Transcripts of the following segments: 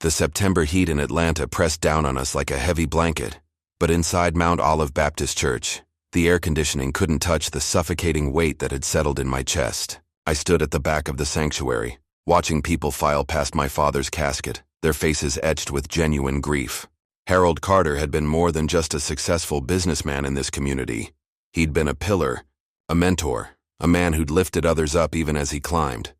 The September heat in Atlanta pressed down on us like a heavy blanket, but inside Mount Olive Baptist Church, the air conditioning couldn't touch the suffocating weight that had settled in my chest. I stood at the back of the sanctuary, watching people file past my father's casket, their faces etched with genuine grief. Harold Carter had been more than just a successful businessman in this community. He'd been a pillar, a mentor, a man who'd lifted others up even as he climbed.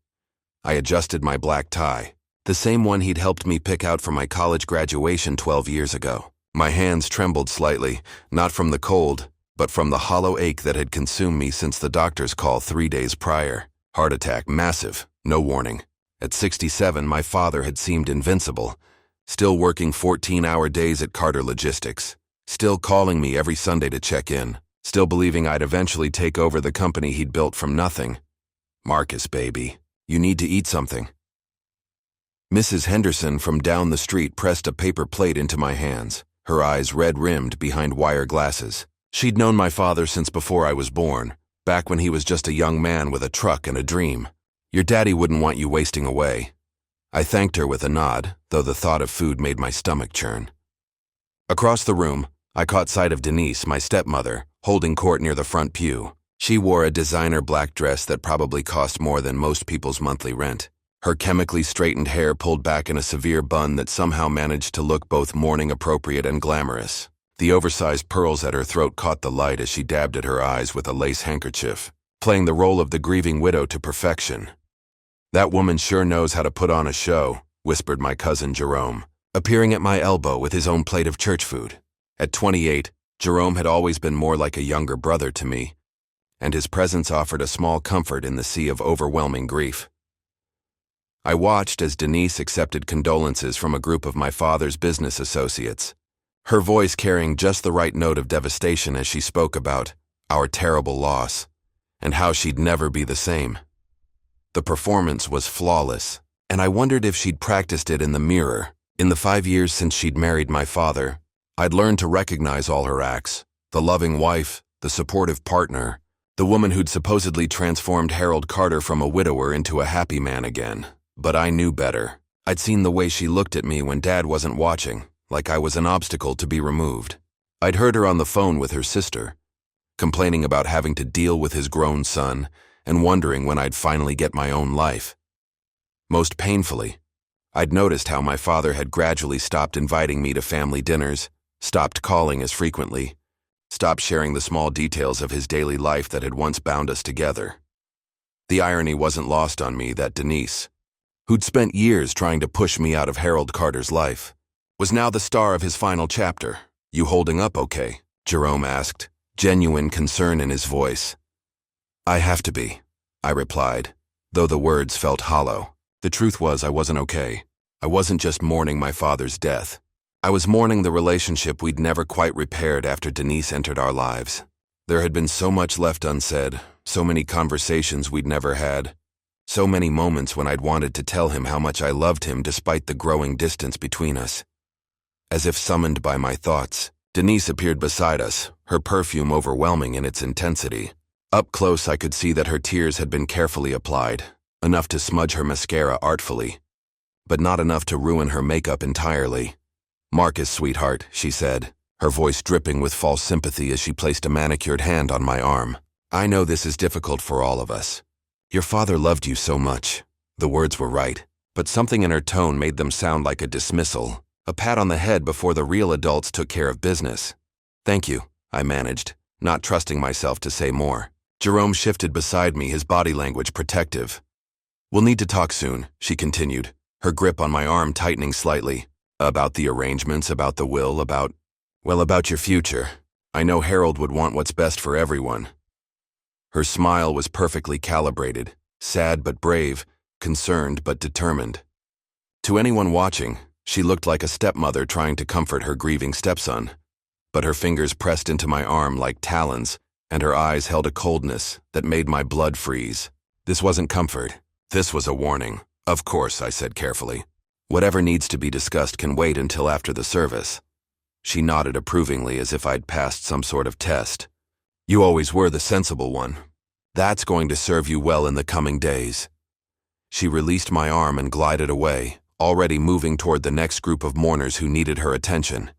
I adjusted my black tie, the same one he'd helped me pick out for my college graduation 12 years ago. My hands trembled slightly, not from the cold, but from the hollow ache that had consumed me since the doctor's call 3 days prior. Heart attack, massive, no warning. At 67, my father had seemed invincible, still working 14-hour days at Carter Logistics, still calling me every Sunday to check in, still believing I'd eventually take over the company he'd built from nothing. Marcus, baby, you need to eat something. Mrs. Henderson from down the street pressed a paper plate into my hands, her eyes red-rimmed behind wire glasses. She'd known my father since before I was born, back when he was just a young man with a truck and a dream. Your daddy wouldn't want you wasting away. I thanked her with a nod, though the thought of food made my stomach churn. Across the room, I caught sight of Denise, my stepmother, holding court near the front pew. She wore a designer black dress that probably cost more than most people's monthly rent. Her chemically straightened hair pulled back in a severe bun that somehow managed to look both mourning-appropriate and glamorous. The oversized pearls at her throat caught the light as she dabbed at her eyes with a lace handkerchief, playing the role of the grieving widow to perfection. "That woman sure knows how to put on a show," whispered my cousin Jerome, appearing at my elbow with his own plate of church food. At 28, Jerome had always been more like a younger brother to me, and his presence offered a small comfort in the sea of overwhelming grief. I watched as Denise accepted condolences from a group of my father's business associates, her voice carrying just the right note of devastation as she spoke about our terrible loss and how she'd never be the same. The performance was flawless, and I wondered if she'd practiced it in the mirror. In the 5 years since she'd married my father, I'd learned to recognize all her acts: the loving wife, the supportive partner, the woman who'd supposedly transformed Harold Carter from a widower into a happy man again. But I knew better. I'd seen the way she looked at me when Dad wasn't watching, like I was an obstacle to be removed. I'd heard her on the phone with her sister, complaining about having to deal with his grown son and wondering when I'd finally get my own life. Most painfully, I'd noticed how my father had gradually stopped inviting me to family dinners, stopped calling as frequently, stopped sharing the small details of his daily life that had once bound us together. The irony wasn't lost on me that Denise, who'd spent years trying to push me out of Harold Carter's life, was now the star of his final chapter. "You holding up okay?" Jerome asked, genuine concern in his voice. "I have to be," I replied, though the words felt hollow. The truth was I wasn't okay. I wasn't just mourning my father's death. I was mourning the relationship we'd never quite repaired after Denise entered our lives. There had been so much left unsaid, so many conversations we'd never had, so many moments when I'd wanted to tell him how much I loved him despite the growing distance between us. As if summoned by my thoughts, Denise appeared beside us, her perfume overwhelming in its intensity. Up close I could see that her tears had been carefully applied, enough to smudge her mascara artfully, but not enough to ruin her makeup entirely. "Marcus, sweetheart," she said, her voice dripping with false sympathy as she placed a manicured hand on my arm. "I know this is difficult for all of us. Your father loved you so much." The words were right, but something in her tone made them sound like a dismissal, a pat on the head before the real adults took care of business. "Thank you," I managed, not trusting myself to say more. Jerome shifted beside me, his body language protective. "We'll need to talk soon," she continued, her grip on my arm tightening slightly. "About the arrangements, about the will, about your future. I know Harold would want what's best for everyone." Her smile was perfectly calibrated, sad but brave, concerned but determined. To anyone watching, she looked like a stepmother trying to comfort her grieving stepson, but her fingers pressed into my arm like talons, and her eyes held a coldness that made my blood freeze. This wasn't comfort. This was a warning. "Of course," I said carefully. "Whatever needs to be discussed can wait until after the service." She nodded approvingly as if I'd passed some sort of test. "You always were the sensible one. That's going to serve you well in the coming days." She released my arm and glided away, already moving toward the next group of mourners who needed her attention.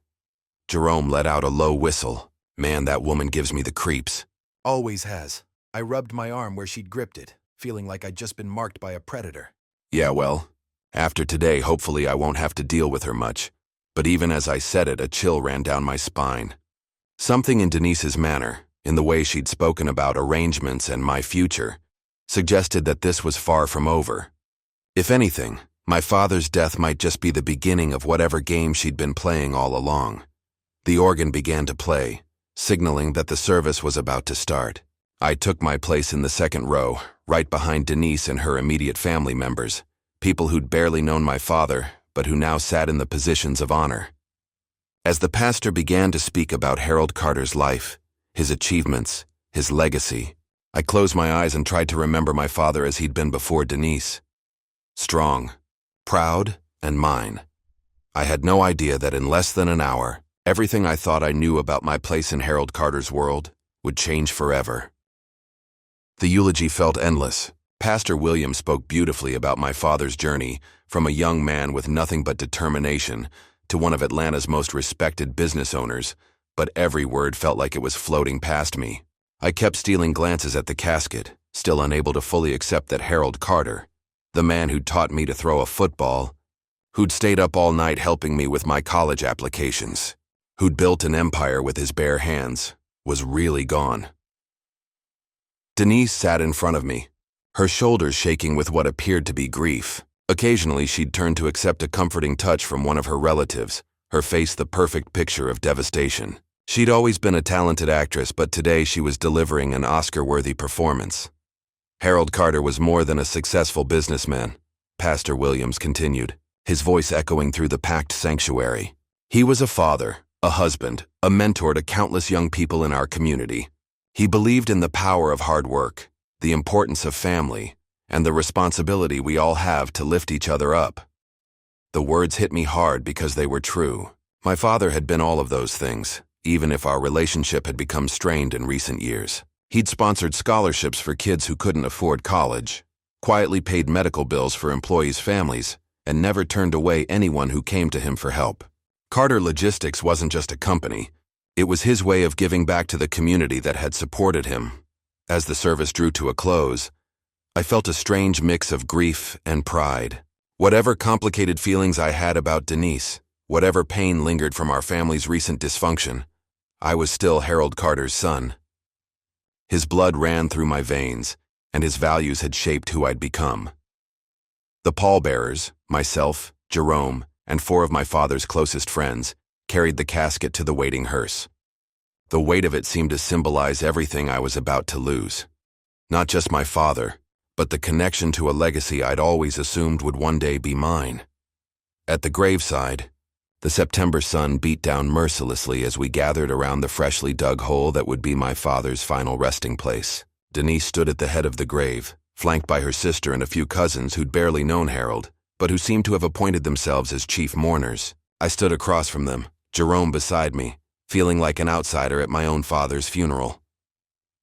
Jerome let out a low whistle. Man, that woman gives me the creeps. Always has. I rubbed my arm where she'd gripped it, feeling like I'd just been marked by a predator. Yeah, well, after today, hopefully I won't have to deal with her much. But even as I said it, a chill ran down my spine. Something in Denise's manner, in the way she'd spoken about arrangements and my future, suggested that this was far from over. If anything, my father's death might just be the beginning of whatever game she'd been playing all along. The organ began to play, signaling that the service was about to start. I took my place in the second row, right behind Denise and her immediate family members, people who'd barely known my father, but who now sat in the positions of honor. As the pastor began to speak about Harold Carter's life, his achievements, his legacy, I closed my eyes and tried to remember my father as he'd been before Denise. Strong, proud, and mine. I had no idea that in less than an hour, everything I thought I knew about my place in Harold Carter's world would change forever. The eulogy felt endless. Pastor William spoke beautifully about my father's journey from a young man with nothing but determination to one of Atlanta's most respected business owners, but every word felt like it was floating past me. I kept stealing glances at the casket, still unable to fully accept that Harold Carter, the man who'd taught me to throw a football, who'd stayed up all night helping me with my college applications, who'd built an empire with his bare hands, was really gone. Denise sat in front of me, her shoulders shaking with what appeared to be grief. Occasionally, she'd turn to accept a comforting touch from one of her relatives, her face the perfect picture of devastation. She'd always been a talented actress, but today she was delivering an Oscar-worthy performance. Harold Carter was more than a successful businessman, Pastor Williams continued, his voice echoing through the packed sanctuary. He was a father, a husband, a mentor to countless young people in our community. He believed in the power of hard work, the importance of family, and the responsibility we all have to lift each other up. The words hit me hard because they were true. My father had been all of those things, even if our relationship had become strained in recent years. He'd sponsored scholarships for kids who couldn't afford college, quietly paid medical bills for employees' families, and never turned away anyone who came to him for help. Carter Logistics wasn't just a company. It was his way of giving back to the community that had supported him. As the service drew to a close, I felt a strange mix of grief and pride. Whatever complicated feelings I had about Denise, whatever pain lingered from our family's recent dysfunction, I was still Harold Carter's son. His blood ran through my veins, and his values had shaped who I'd become. The pallbearers, myself, Jerome, and 4 of my father's closest friends, carried the casket to the waiting hearse. The weight of it seemed to symbolize everything I was about to lose. Not just my father, but the connection to a legacy I'd always assumed would one day be mine. At the graveside, the September sun beat down mercilessly as we gathered around the freshly dug hole that would be my father's final resting place. Denise stood at the head of the grave, flanked by her sister and a few cousins who'd barely known Harold, but who seemed to have appointed themselves as chief mourners. I stood across from them, Jerome beside me, feeling like an outsider at my own father's funeral.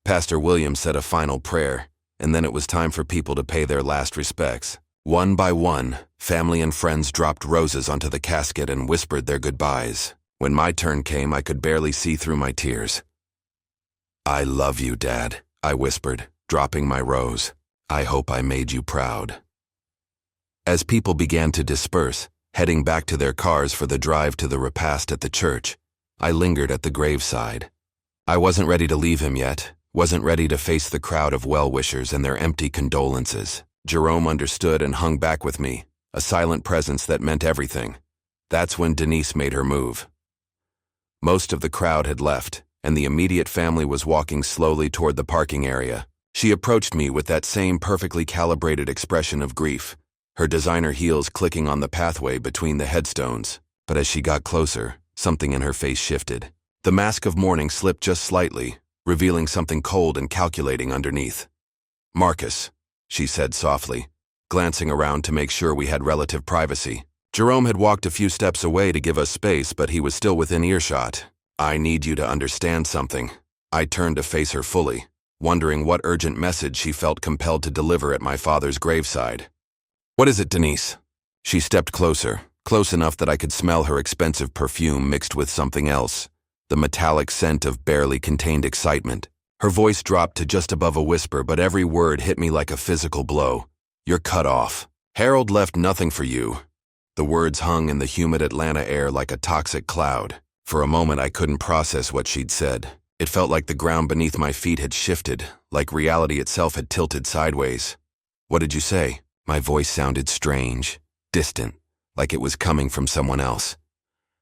Pastor Williams said a final prayer, and then it was time for people to pay their last respects. One by one, family and friends dropped roses onto the casket and whispered their goodbyes. When my turn came, I could barely see through my tears. "I love you, Dad," I whispered, dropping my rose. "I hope I made you proud." As people began to disperse, heading back to their cars for the drive to the repast at the church, I lingered at the graveside. I wasn't ready to leave him yet, wasn't ready to face the crowd of well-wishers and their empty condolences. Jerome understood and hung back with me, a silent presence that meant everything. That's when Denise made her move. Most of the crowd had left, and the immediate family was walking slowly toward the parking area. She approached me with that same perfectly calibrated expression of grief, her designer heels clicking on the pathway between the headstones. But as she got closer, something in her face shifted. The mask of mourning slipped just slightly, revealing something cold and calculating underneath. "Marcus," she said softly, glancing around to make sure we had relative privacy. Jerome had walked a few steps away to give us space, but he was still within earshot. "I need you to understand something." I turned to face her fully, wondering what urgent message she felt compelled to deliver at my father's graveside. "What is it, Denise?" She stepped closer, close enough that I could smell her expensive perfume mixed with something else, the metallic scent of barely contained excitement. Her voice dropped to just above a whisper, but every word hit me like a physical blow. You're cut off. Harold left nothing for you. The words hung in the humid Atlanta air like a toxic cloud. For a moment, I couldn't process what she'd said. It felt like the ground beneath my feet had shifted, like reality itself had tilted sideways. What did you say? My voice sounded strange, distant, like it was coming from someone else.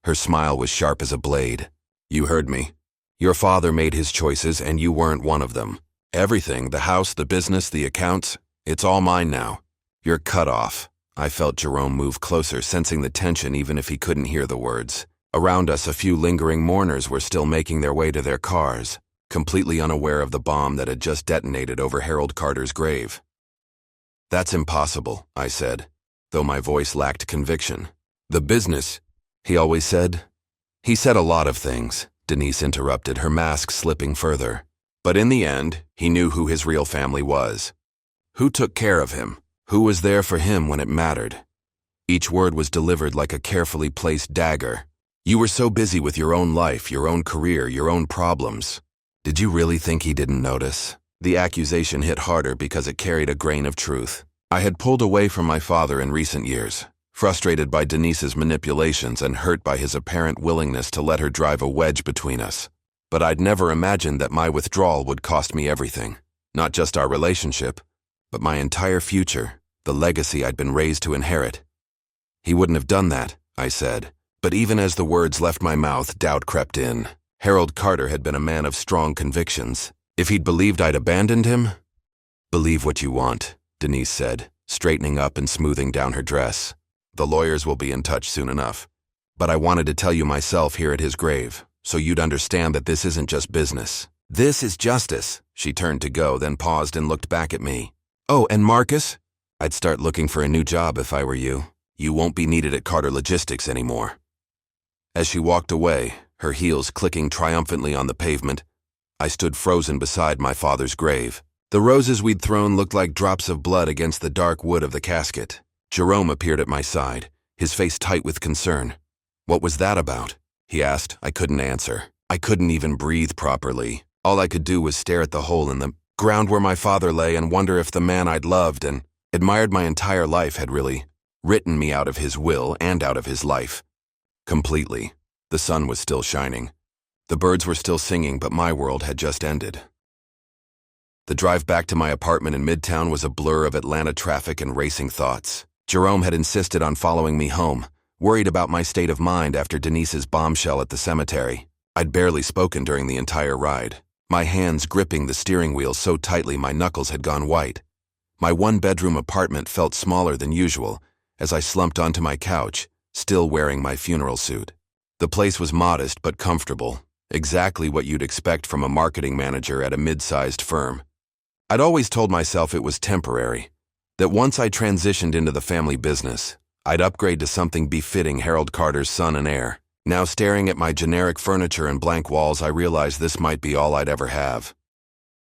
Her smile was sharp as a blade. You heard me. Your father made his choices, and you weren't one of them. Everything, the house, the business, the accounts, it's all mine now. You're cut off. I felt Jerome move closer, sensing the tension even if he couldn't hear the words. Around us, a few lingering mourners were still making their way to their cars, completely unaware of the bomb that had just detonated over Harold Carter's grave. That's impossible, I said, though my voice lacked conviction. The business, he always said. He said a lot of things, Denise interrupted, her mask slipping further. But in the end, he knew who his real family was. Who took care of him? Who was there for him when it mattered? Each word was delivered like a carefully placed dagger. You were so busy with your own life, your own career, your own problems. Did you really think he didn't notice? The accusation hit harder because it carried a grain of truth. I had pulled away from my father in recent years, frustrated by Denise's manipulations and hurt by his apparent willingness to let her drive a wedge between us. But I'd never imagined that my withdrawal would cost me everything. Not just our relationship, but my entire future, the legacy I'd been raised to inherit. He wouldn't have done that, I said. But even as the words left my mouth, doubt crept in. Harold Carter had been a man of strong convictions. If he'd believed I'd abandoned him? Believe what you want, Denise said, straightening up and smoothing down her dress. The lawyers will be in touch soon enough. But I wanted to tell you myself here at his grave, so you'd understand that this isn't just business. This is justice. She turned to go, then paused and looked back at me. Oh, and Marcus? I'd start looking for a new job if I were you. You won't be needed at Carter Logistics anymore. As she walked away, her heels clicking triumphantly on the pavement, I stood frozen beside my father's grave. The roses we'd thrown looked like drops of blood against the dark wood of the casket. Jerome appeared at my side, his face tight with concern. What was that about? He asked. I couldn't answer. I couldn't even breathe properly. All I could do was stare at the hole in the ground where my father lay and wonder if the man I'd loved and admired my entire life had really written me out of his will and out of his life. Completely. The sun was still shining. The birds were still singing, but my world had just ended. The drive back to my apartment in Midtown was a blur of Atlanta traffic and racing thoughts. Jerome had insisted on following me home, worried about my state of mind after Denise's bombshell at the cemetery. I'd barely spoken during the entire ride, my hands gripping the steering wheel so tightly my knuckles had gone white. My one-bedroom apartment felt smaller than usual as I slumped onto my couch, still wearing my funeral suit. The place was modest but comfortable, exactly what you'd expect from a marketing manager at a mid-sized firm. I'd always told myself it was temporary, that once I transitioned into the family business, I'd upgrade to something befitting Harold Carter's son and heir. Now staring at my generic furniture and blank walls, I realized this might be all I'd ever have.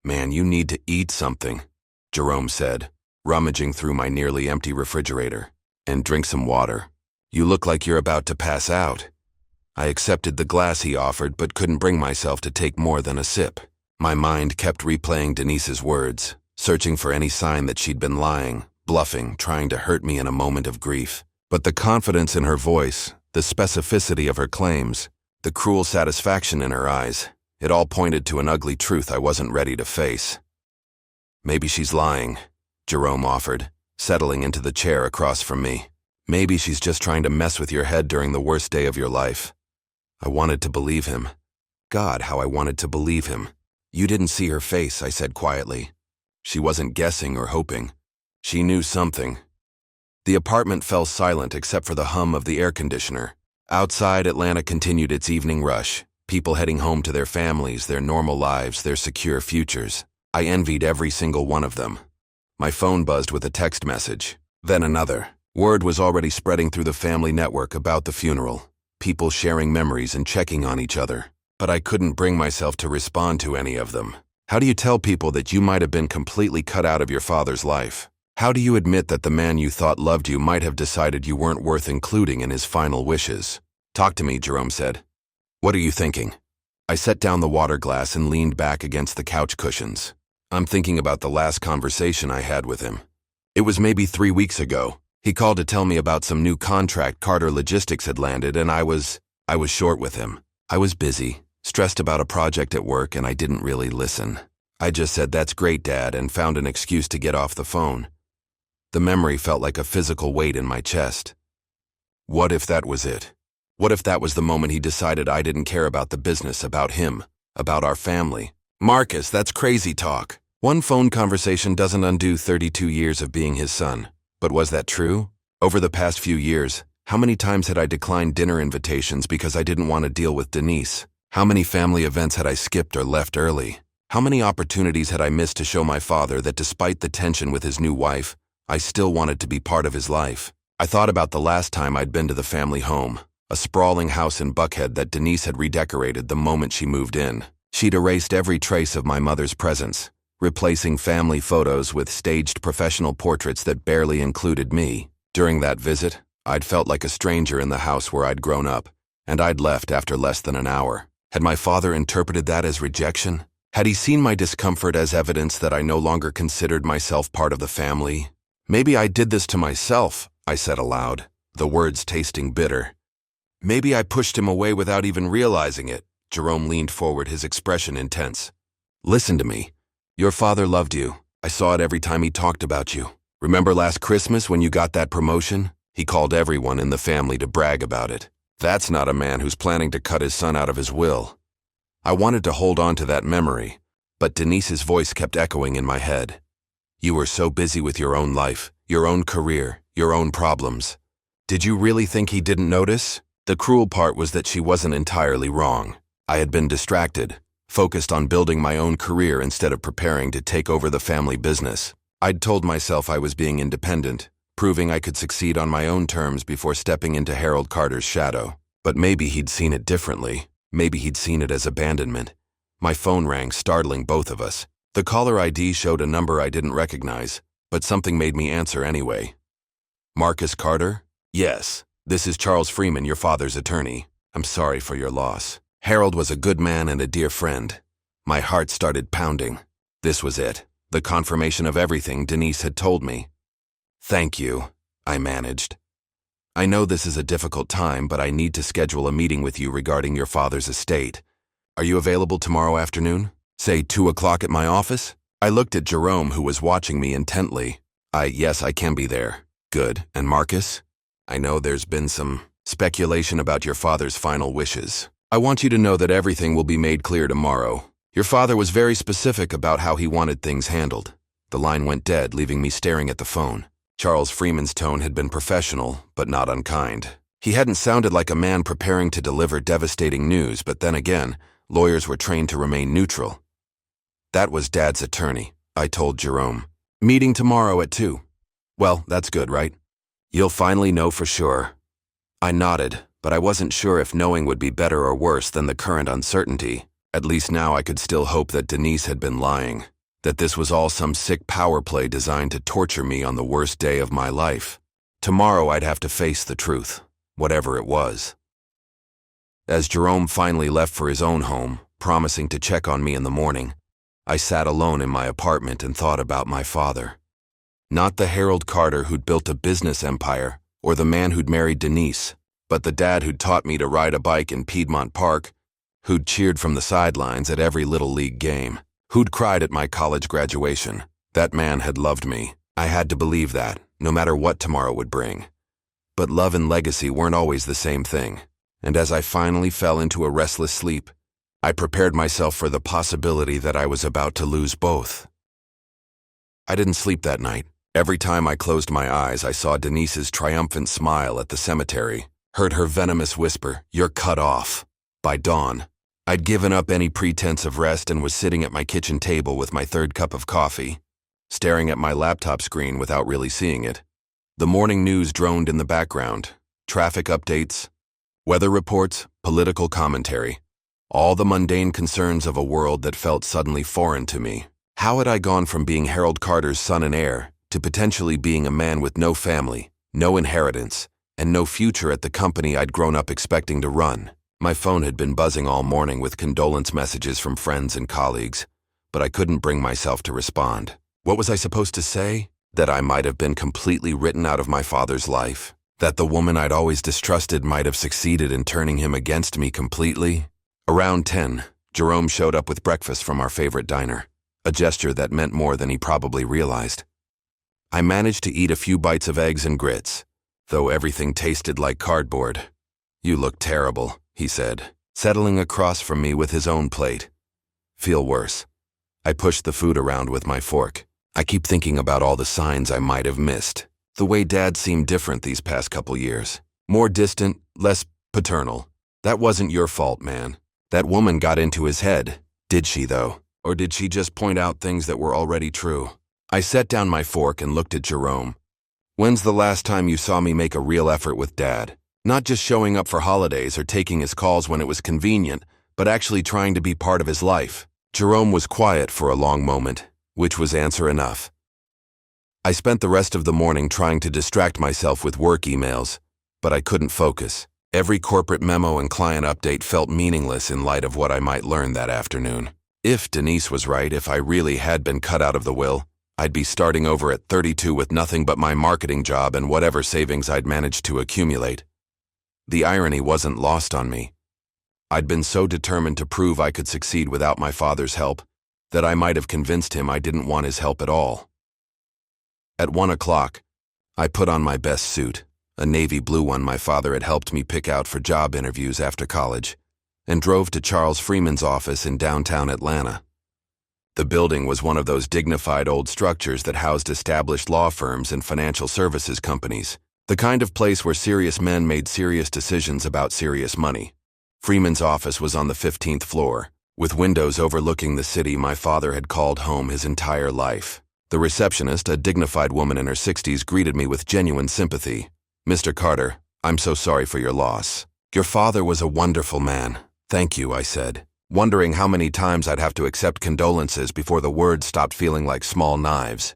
Man, you need to eat something, Jerome said, rummaging through my nearly empty refrigerator. And drink some water. You look like you're about to pass out. I accepted the glass he offered, but couldn't bring myself to take more than a sip. My mind kept replaying Denise's words, searching for any sign that she'd been lying, bluffing, trying to hurt me in a moment of grief. But the confidence in her voice, the specificity of her claims, the cruel satisfaction in her eyes, it all pointed to an ugly truth I wasn't ready to face. Maybe she's lying, Jerome offered, settling into the chair across from me. Maybe she's just trying to mess with your head during the worst day of your life. I wanted to believe him. God, how I wanted to believe him. You didn't see her face, I said quietly. She wasn't guessing or hoping. She knew something. The apartment fell silent except for the hum of the air conditioner. Outside, Atlanta continued its evening rush, people heading home to their families, their normal lives, their secure futures. I envied every single one of them. My phone buzzed with a text message, then another. Word was already spreading through the family network about the funeral, people sharing memories and checking on each other. But I couldn't bring myself to respond to any of them. How do you tell people that you might have been completely cut out of your father's life? How do you admit that the man you thought loved you might have decided you weren't worth including in his final wishes? Talk to me, Jerome said. What are you thinking? I set down the water glass and leaned back against the couch cushions. I'm thinking about the last conversation I had with him. It was maybe 3 weeks ago. He called to tell me about some new contract Carter Logistics had landed, and I was short with him. I was busy, stressed about a project at work, and I didn't really listen. I just said, "That's great, Dad," and found an excuse to get off the phone. The memory felt like a physical weight in my chest. What if that was it? What if that was the moment he decided I didn't care about the business, about him, about our family? Marcus, that's crazy talk. One phone conversation doesn't undo 32 years of being his son. But was that true? Over the past few years, how many times had I declined dinner invitations because I didn't want to deal with Denise? How many family events had I skipped or left early? How many opportunities had I missed to show my father that despite the tension with his new wife, I still wanted to be part of his life? I thought about the last time I'd been to the family home, a sprawling house in Buckhead that Denise had redecorated the moment she moved in. She'd erased every trace of my mother's presence, replacing family photos with staged professional portraits that barely included me. During that visit, I'd felt like a stranger in the house where I'd grown up, and I'd left after less than an hour. Had my father interpreted that as rejection? Had he seen my discomfort as evidence that I no longer considered myself part of the family? Maybe I did this to myself, I said aloud, the words tasting bitter. Maybe I pushed him away without even realizing it. Jerome leaned forward, his expression intense. Listen to me. Your father loved you. I saw it every time he talked about you. Remember last Christmas when you got that promotion? He called everyone in the family to brag about it. That's not a man who's planning to cut his son out of his will. I wanted to hold on to that memory, but Denise's voice kept echoing in my head. You were so busy with your own life, your own career, your own problems. Did you really think he didn't notice? The cruel part was that she wasn't entirely wrong. I had been distracted, focused on building my own career instead of preparing to take over the family business. I'd told myself I was being independent, proving I could succeed on my own terms before stepping into Harold Carter's shadow. But maybe he'd seen it differently. Maybe he'd seen it as abandonment. My phone rang, startling both of us. The caller ID showed a number I didn't recognize, but something made me answer anyway. Marcus Carter? Yes, this is Charles Freeman, your father's attorney. I'm sorry for your loss. Harold was a good man and a dear friend. My heart started pounding. This was it, the confirmation of everything Denise had told me. Thank you, I managed. I know this is a difficult time, but I need to schedule a meeting with you regarding your father's estate. Are you available tomorrow afternoon? Say 2 o'clock at my office? I looked at Jerome, who was watching me intently. Yes, I can be there. Good. And Marcus? I know there's been some speculation about your father's final wishes. I want you to know that everything will be made clear tomorrow. Your father was very specific about how he wanted things handled. The line went dead, leaving me staring at the phone. Charles Freeman's tone had been professional, but not unkind. He hadn't sounded like a man preparing to deliver devastating news, but then again, lawyers were trained to remain neutral. That was Dad's attorney, I told Jerome. Meeting tomorrow at 2. Well, that's good, right? You'll finally know for sure. I nodded, but I wasn't sure if knowing would be better or worse than the current uncertainty. At least now I could still hope that Denise had been lying, that this was all some sick power play designed to torture me on the worst day of my life. Tomorrow I'd have to face the truth, whatever it was. As Jerome finally left for his own home, promising to check on me in the morning, I sat alone in my apartment and thought about my father. Not the Harold Carter who'd built a business empire, or the man who'd married Denise, but the dad who'd taught me to ride a bike in Piedmont Park, who'd cheered from the sidelines at every Little League game, who'd cried at my college graduation. That man had loved me. I had to believe that, no matter what tomorrow would bring. But love and legacy weren't always the same thing, and as I finally fell into a restless sleep, I prepared myself for the possibility that I was about to lose both. I didn't sleep that night. Every time I closed my eyes, I saw Denise's triumphant smile at the cemetery, heard her venomous whisper, "You're cut off." By dawn, I'd given up any pretense of rest and was sitting at my kitchen table with my third cup of coffee, staring at my laptop screen without really seeing it. The morning news droned in the background, traffic updates, weather reports, political commentary, all the mundane concerns of a world that felt suddenly foreign to me. How had I gone from being Harold Carter's son and heir to potentially being a man with no family, no inheritance, and no future at the company I'd grown up expecting to run. My phone had been buzzing all morning with condolence messages from friends and colleagues, but I couldn't bring myself to respond. What was I supposed to say? That I might have been completely written out of my father's life? That the woman I'd always distrusted might have succeeded in turning him against me completely? Around 10, Jerome showed up with breakfast from our favorite diner, a gesture that meant more than he probably realized. I managed to eat a few bites of eggs and grits, though everything tasted like cardboard. "You look terrible," he said, settling across from me with his own plate. "Feel worse." I pushed the food around with my fork. I keep thinking about all the signs I might have missed. The way Dad seemed different these past couple years. More distant, less paternal. That wasn't your fault, man. That woman got into his head. Did she, though? Or did she just point out things that were already true? I set down my fork and looked at Jerome. "When's the last time you saw me make a real effort with Dad? Not just showing up for holidays or taking his calls when it was convenient, but actually trying to be part of his life?" Jerome was quiet for a long moment, which was answer enough. I spent the rest of the morning trying to distract myself with work emails, but I couldn't focus. Every corporate memo and client update felt meaningless in light of what I might learn that afternoon. If Denise was right, if I really had been cut out of the will, I'd be starting over at 32 with nothing but my marketing job and whatever savings I'd managed to accumulate. The irony wasn't lost on me. I'd been so determined to prove I could succeed without my father's help that I might have convinced him I didn't want his help at all. At 1 o'clock, I put on my best suit, a navy blue one my father had helped me pick out for job interviews after college, and drove to Charles Freeman's office in downtown Atlanta. The building was one of those dignified old structures that housed established law firms and financial services companies, the kind of place where serious men made serious decisions about serious money. Freeman's office was on the 15th floor, with windows overlooking the city my father had called home his entire life. The receptionist, a dignified woman in her 60s, greeted me with genuine sympathy. "Mr. Carter, I'm so sorry for your loss. Your father was a wonderful man." "Thank you," I said, wondering how many times I'd have to accept condolences before the words stopped feeling like small knives.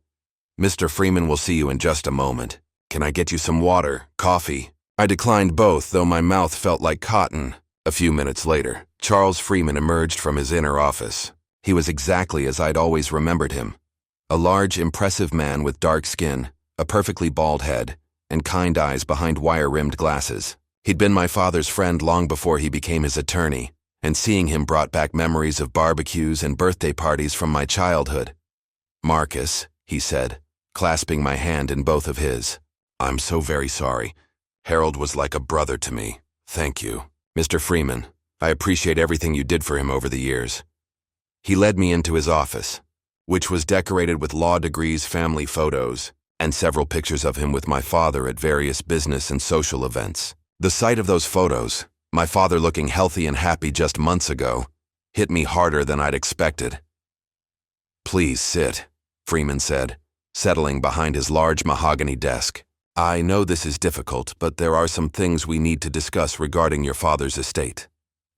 "Mr. Freeman will see you in just a moment. Can I get you some water, coffee?" I declined both, though my mouth felt like cotton. A few minutes later, Charles Freeman emerged from his inner office. He was exactly as I'd always remembered him. A large, impressive man with dark skin, a perfectly bald head, and kind eyes behind wire-rimmed glasses. He'd been my father's friend long before he became his attorney, and seeing him brought back memories of barbecues and birthday parties from my childhood. "Marcus," he said, clasping my hand in both of his. "I'm so very sorry. Harold was like a brother to me. Thank you. Mr. Freeman, I appreciate everything you did for him over the years." He led me into his office, which was decorated with law degrees, family photos, and several pictures of him with my father at various business and social events. The sight of those photos, my father looking healthy and happy just months ago, hit me harder than I'd expected. "Please sit," Freeman said, settling behind his large mahogany desk. "I know this is difficult, but there are some things we need to discuss regarding your father's estate."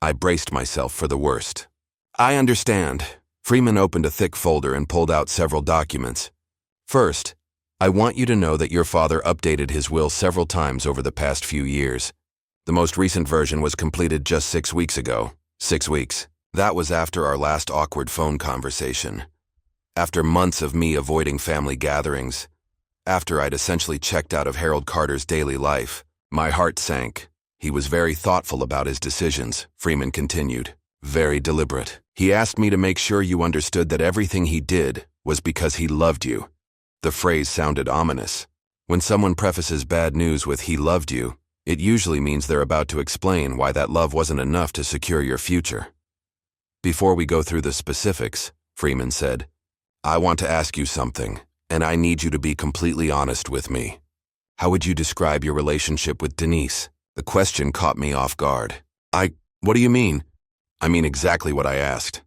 I braced myself for the worst. "I understand." Freeman opened a thick folder and pulled out several documents. "First, I want you to know that your father updated his will several times over the past few years. The most recent version was completed just 6 weeks ago. 6 weeks. That was after our last awkward phone conversation. After months of me avoiding family gatherings. After I'd essentially checked out of Harold Carter's daily life. My heart sank. He was very thoughtful about his decisions," Freeman continued. "Very deliberate. He asked me to make sure you understood that everything he did was because he loved you." The phrase sounded ominous. When someone prefaces bad news with "he loved you," it usually means they're about to explain why that love wasn't enough to secure your future. "Before we go through the specifics," Freeman said, "I want to ask you something, and I need you to be completely honest with me. How would you describe your relationship with Denise?" The question caught me off guard. What do you mean?" "I mean exactly what I asked.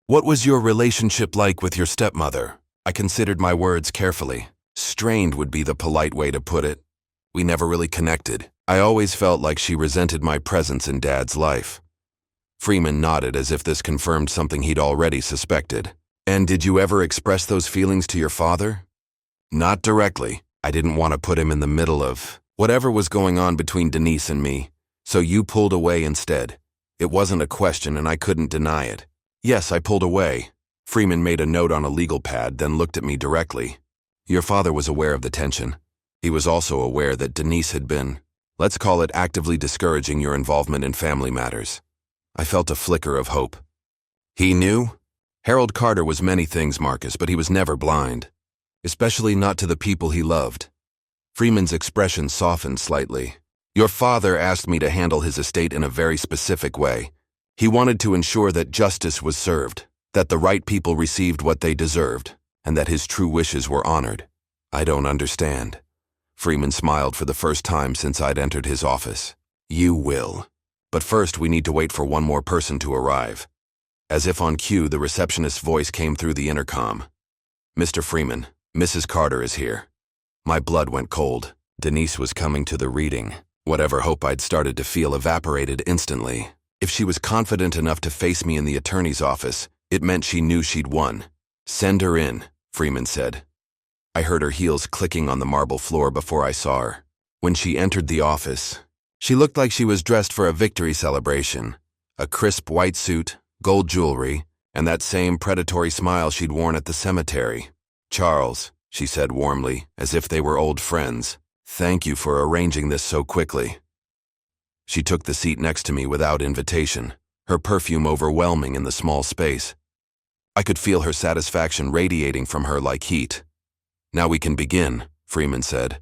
What was your relationship like with your stepmother?" I considered my words carefully. Strained would be the polite way to put it. We never really connected. I always felt like she resented my presence in Dad's life. Freeman nodded as if this confirmed something he'd already suspected. "And did you ever express those feelings to your father?" Not directly. I didn't want to put him in the middle of whatever was going on between Denise and me, so you pulled away instead. It wasn't a question and I couldn't deny it. Yes, I pulled away. Freeman made a note on a legal pad, then looked at me directly. Your father was aware of the tension. He was also aware that Denise had been, let's call it, actively discouraging your involvement in family matters. I felt a flicker of hope. He knew? Harold Carter was many things, Marcus, but he was never blind. Especially not to the people he loved. Freeman's expression softened slightly. Your father asked me to handle his estate in a very specific way. He wanted to ensure that justice was served, that the right people received what they deserved, and that his true wishes were honored. I don't understand. Freeman smiled for the first time since I'd entered his office. You will. But first we need to wait for one more person to arrive. As if on cue, the receptionist's voice came through the intercom. Mr. Freeman, Mrs. Carter is here. My blood went cold. Denise was coming to the reading. Whatever hope I'd started to feel evaporated instantly. If she was confident enough to face me in the attorney's office, it meant she knew she'd won. Send her in, Freeman said. I heard her heels clicking on the marble floor before I saw her. When she entered the office, she looked like she was dressed for a victory celebration. A crisp white suit, gold jewelry, and that same predatory smile she'd worn at the cemetery. Charles, she said warmly, as if they were old friends, thank you for arranging this so quickly. She took the seat next to me without invitation, her perfume overwhelming in the small space. I could feel her satisfaction radiating from her like heat. Now we can begin, Freeman said,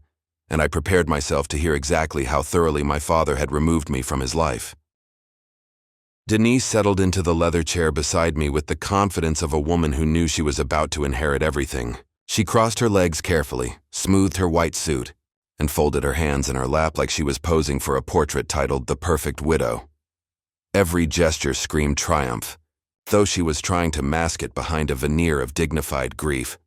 and I prepared myself to hear exactly how thoroughly my father had removed me from his life. Denise settled into the leather chair beside me with the confidence of a woman who knew she was about to inherit everything. She crossed her legs carefully, smoothed her white suit, and folded her hands in her lap like she was posing for a portrait titled The Perfect Widow. Every gesture screamed triumph, though she was trying to mask it behind a veneer of dignified grief.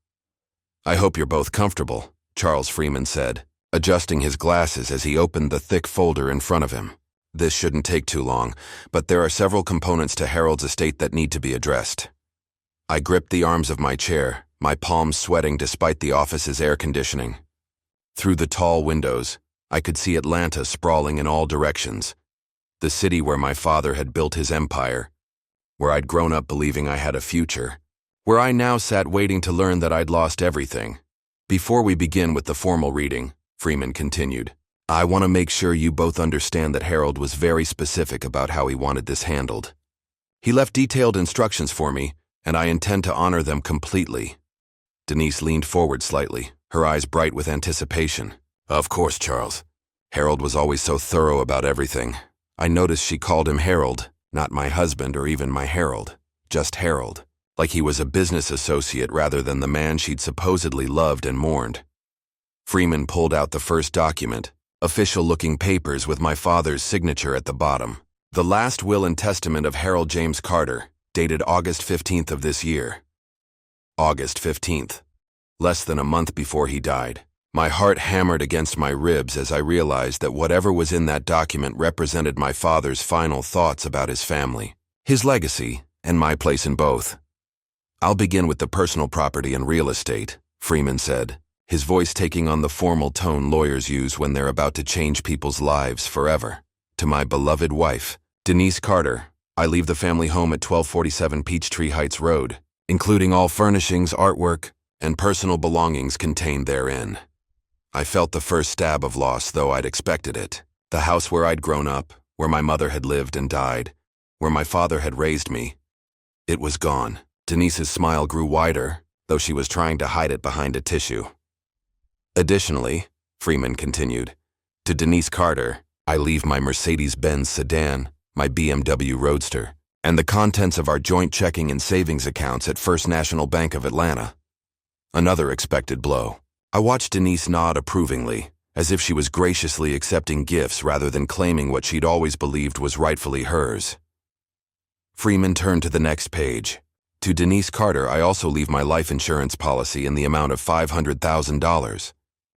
I hope you're both comfortable, Charles Freeman said, adjusting his glasses as he opened the thick folder in front of him. This shouldn't take too long, but there are several components to Harold's estate that need to be addressed. I gripped the arms of my chair, my palms sweating despite the office's air conditioning. Through the tall windows, I could see Atlanta sprawling in all directions, the city where my father had built his empire, where I'd grown up believing I had a future, where I now sat waiting to learn that I'd lost everything. Before we begin with the formal reading, Freeman continued, I want to make sure you both understand that Harold was very specific about how he wanted this handled. He left detailed instructions for me, and I intend to honor them completely. Denise leaned forward slightly, her eyes bright with anticipation. Of course, Charles. Harold was always so thorough about everything. I noticed she called him Harold, not my husband or even my Harold, just Harold, like he was a business associate rather than the man she'd supposedly loved and mourned. Freeman pulled out the first document, official-looking papers with my father's signature at the bottom. The last will and testament of Harold James Carter, dated August 15th of this year. August 15th. Less than a month before he died. My heart hammered against my ribs as I realized that whatever was in that document represented my father's final thoughts about his family, his legacy, and my place in both. I'll begin with the personal property and real estate, Freeman said, his voice taking on the formal tone lawyers use when they're about to change people's lives forever. To my beloved wife, Denise Carter, I leave the family home at 1247 Peachtree Heights Road, including all furnishings, artwork, and personal belongings contained therein. I felt the first stab of loss, though I'd expected it. The house where I'd grown up, where my mother had lived and died, where my father had raised me. It was gone. Denise's smile grew wider, though she was trying to hide it behind a tissue. Additionally, Freeman continued, to Denise Carter, I leave my Mercedes-Benz sedan, my BMW Roadster, and the contents of our joint checking and savings accounts at First National Bank of Atlanta. Another expected blow. I watched Denise nod approvingly, as if she was graciously accepting gifts rather than claiming what she'd always believed was rightfully hers. Freeman turned to the next page. To Denise Carter, I also leave my life insurance policy in the amount of $500,000,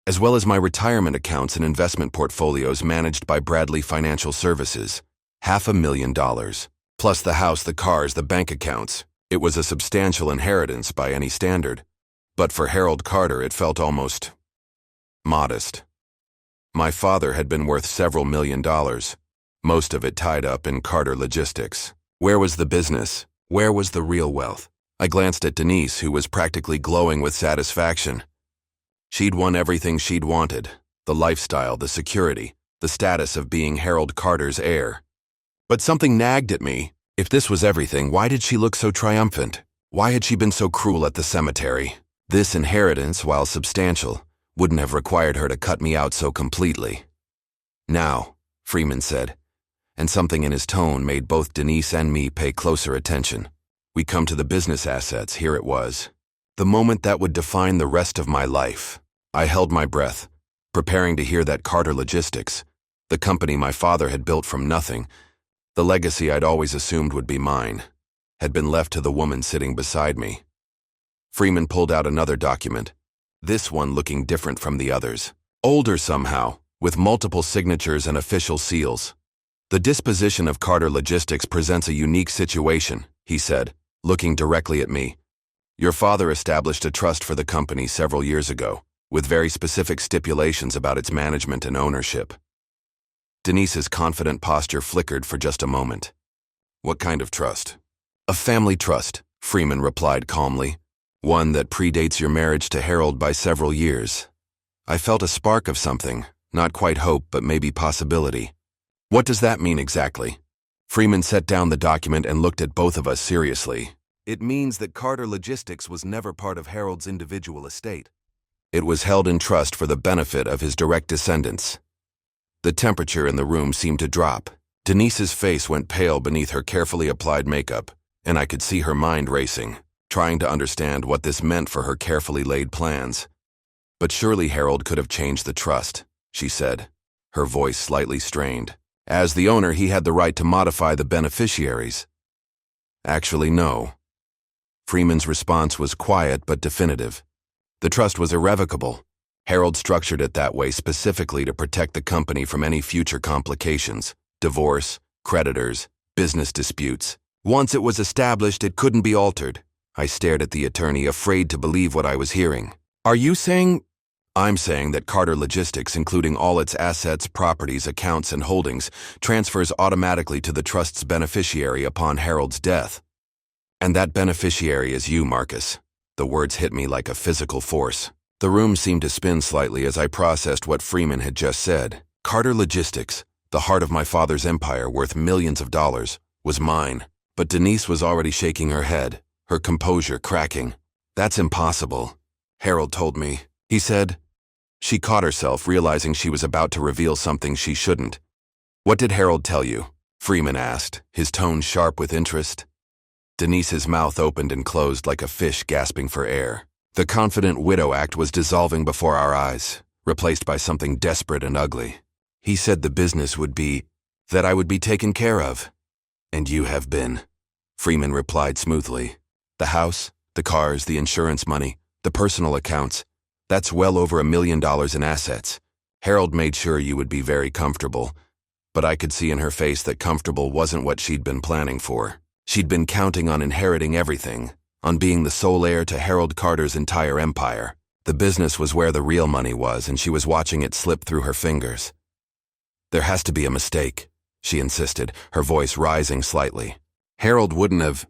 as well as my retirement accounts and investment portfolios managed by Bradley Financial Services, $500,000, plus the house, the cars, the bank accounts. It was a substantial inheritance by any standard. But for Harold Carter, it felt almost modest. My father had been worth several $1,000,000, most of it tied up in Carter Logistics. Where was the business? Where was the real wealth? I glanced at Denise, who was practically glowing with satisfaction. She'd won everything she'd wanted: the lifestyle, the security, the status of being Harold Carter's heir. But something nagged at me. If this was everything, why did she look so triumphant? Why had she been so cruel at the cemetery? This inheritance, while substantial, wouldn't have required her to cut me out so completely. "Now," Freeman said, and something in his tone made both Denise and me pay closer attention. "We come to the business assets." Here it was. The moment that would define the rest of my life. I held my breath, preparing to hear that Carter Logistics, the company my father had built from nothing, the legacy I'd always assumed would be mine, had been left to the woman sitting beside me. Freeman pulled out another document, this one looking different from the others. Older somehow, with multiple signatures and official seals. "The disposition of Carter Logistics presents a unique situation," he said, looking directly at me. "Your father established a trust for the company several years ago, with very specific stipulations about its management and ownership." Denise's confident posture flickered for just a moment. "What kind of trust?" "A family trust," Freeman replied calmly. "One that predates your marriage to Harold by several years." I felt a spark of something, not quite hope, but maybe possibility. "What does that mean exactly?" Freeman set down the document and looked at both of us seriously. "It means that Carter Logistics was never part of Harold's individual estate. It was held in trust for the benefit of his direct descendants." The temperature in the room seemed to drop. Denise's face went pale beneath her carefully applied makeup, and I could see her mind racing, trying to understand what this meant for her carefully laid plans. "But surely Harold could have changed the trust," she said, her voice slightly strained. "As the owner, he had the right to modify the beneficiaries." "Actually, no." Freeman's response was quiet but definitive. "The trust was irrevocable. Harold structured it that way specifically to protect the company from any future complications: divorce, creditors, business disputes. Once it was established, it couldn't be altered." I stared at the attorney, afraid to believe what I was hearing. "Are you saying—" "I'm saying that Carter Logistics, including all its assets, properties, accounts, and holdings, transfers automatically to the trust's beneficiary upon Harold's death. And that beneficiary is you, Marcus." The words hit me like a physical force. The room seemed to spin slightly as I processed what Freeman had just said. Carter Logistics, the heart of my father's empire worth millions of dollars, was mine. But Denise was already shaking her head, her composure cracking. "That's impossible," Harold told me. He said. She caught herself, realizing she was about to reveal something she shouldn't. "What did Harold tell you?" Freeman asked, his tone sharp with interest. Denise's mouth opened and closed like a fish gasping for air. The confident widow act was dissolving before our eyes, replaced by something desperate and ugly. "He said the business would be, that I would be taken care of." "And you have been," Freeman replied smoothly. "The house, the cars, the insurance money, the personal accounts. That's well over $1 million in assets. Harold made sure you would be very comfortable, but I could see in her face that comfortable wasn't what she'd been planning for. She'd been counting on inheriting everything, on being the sole heir to Harold Carter's entire empire. The business was where the real money was, and she was watching it slip through her fingers. "There has to be a mistake," she insisted, her voice rising slightly. "Harold wouldn't have—"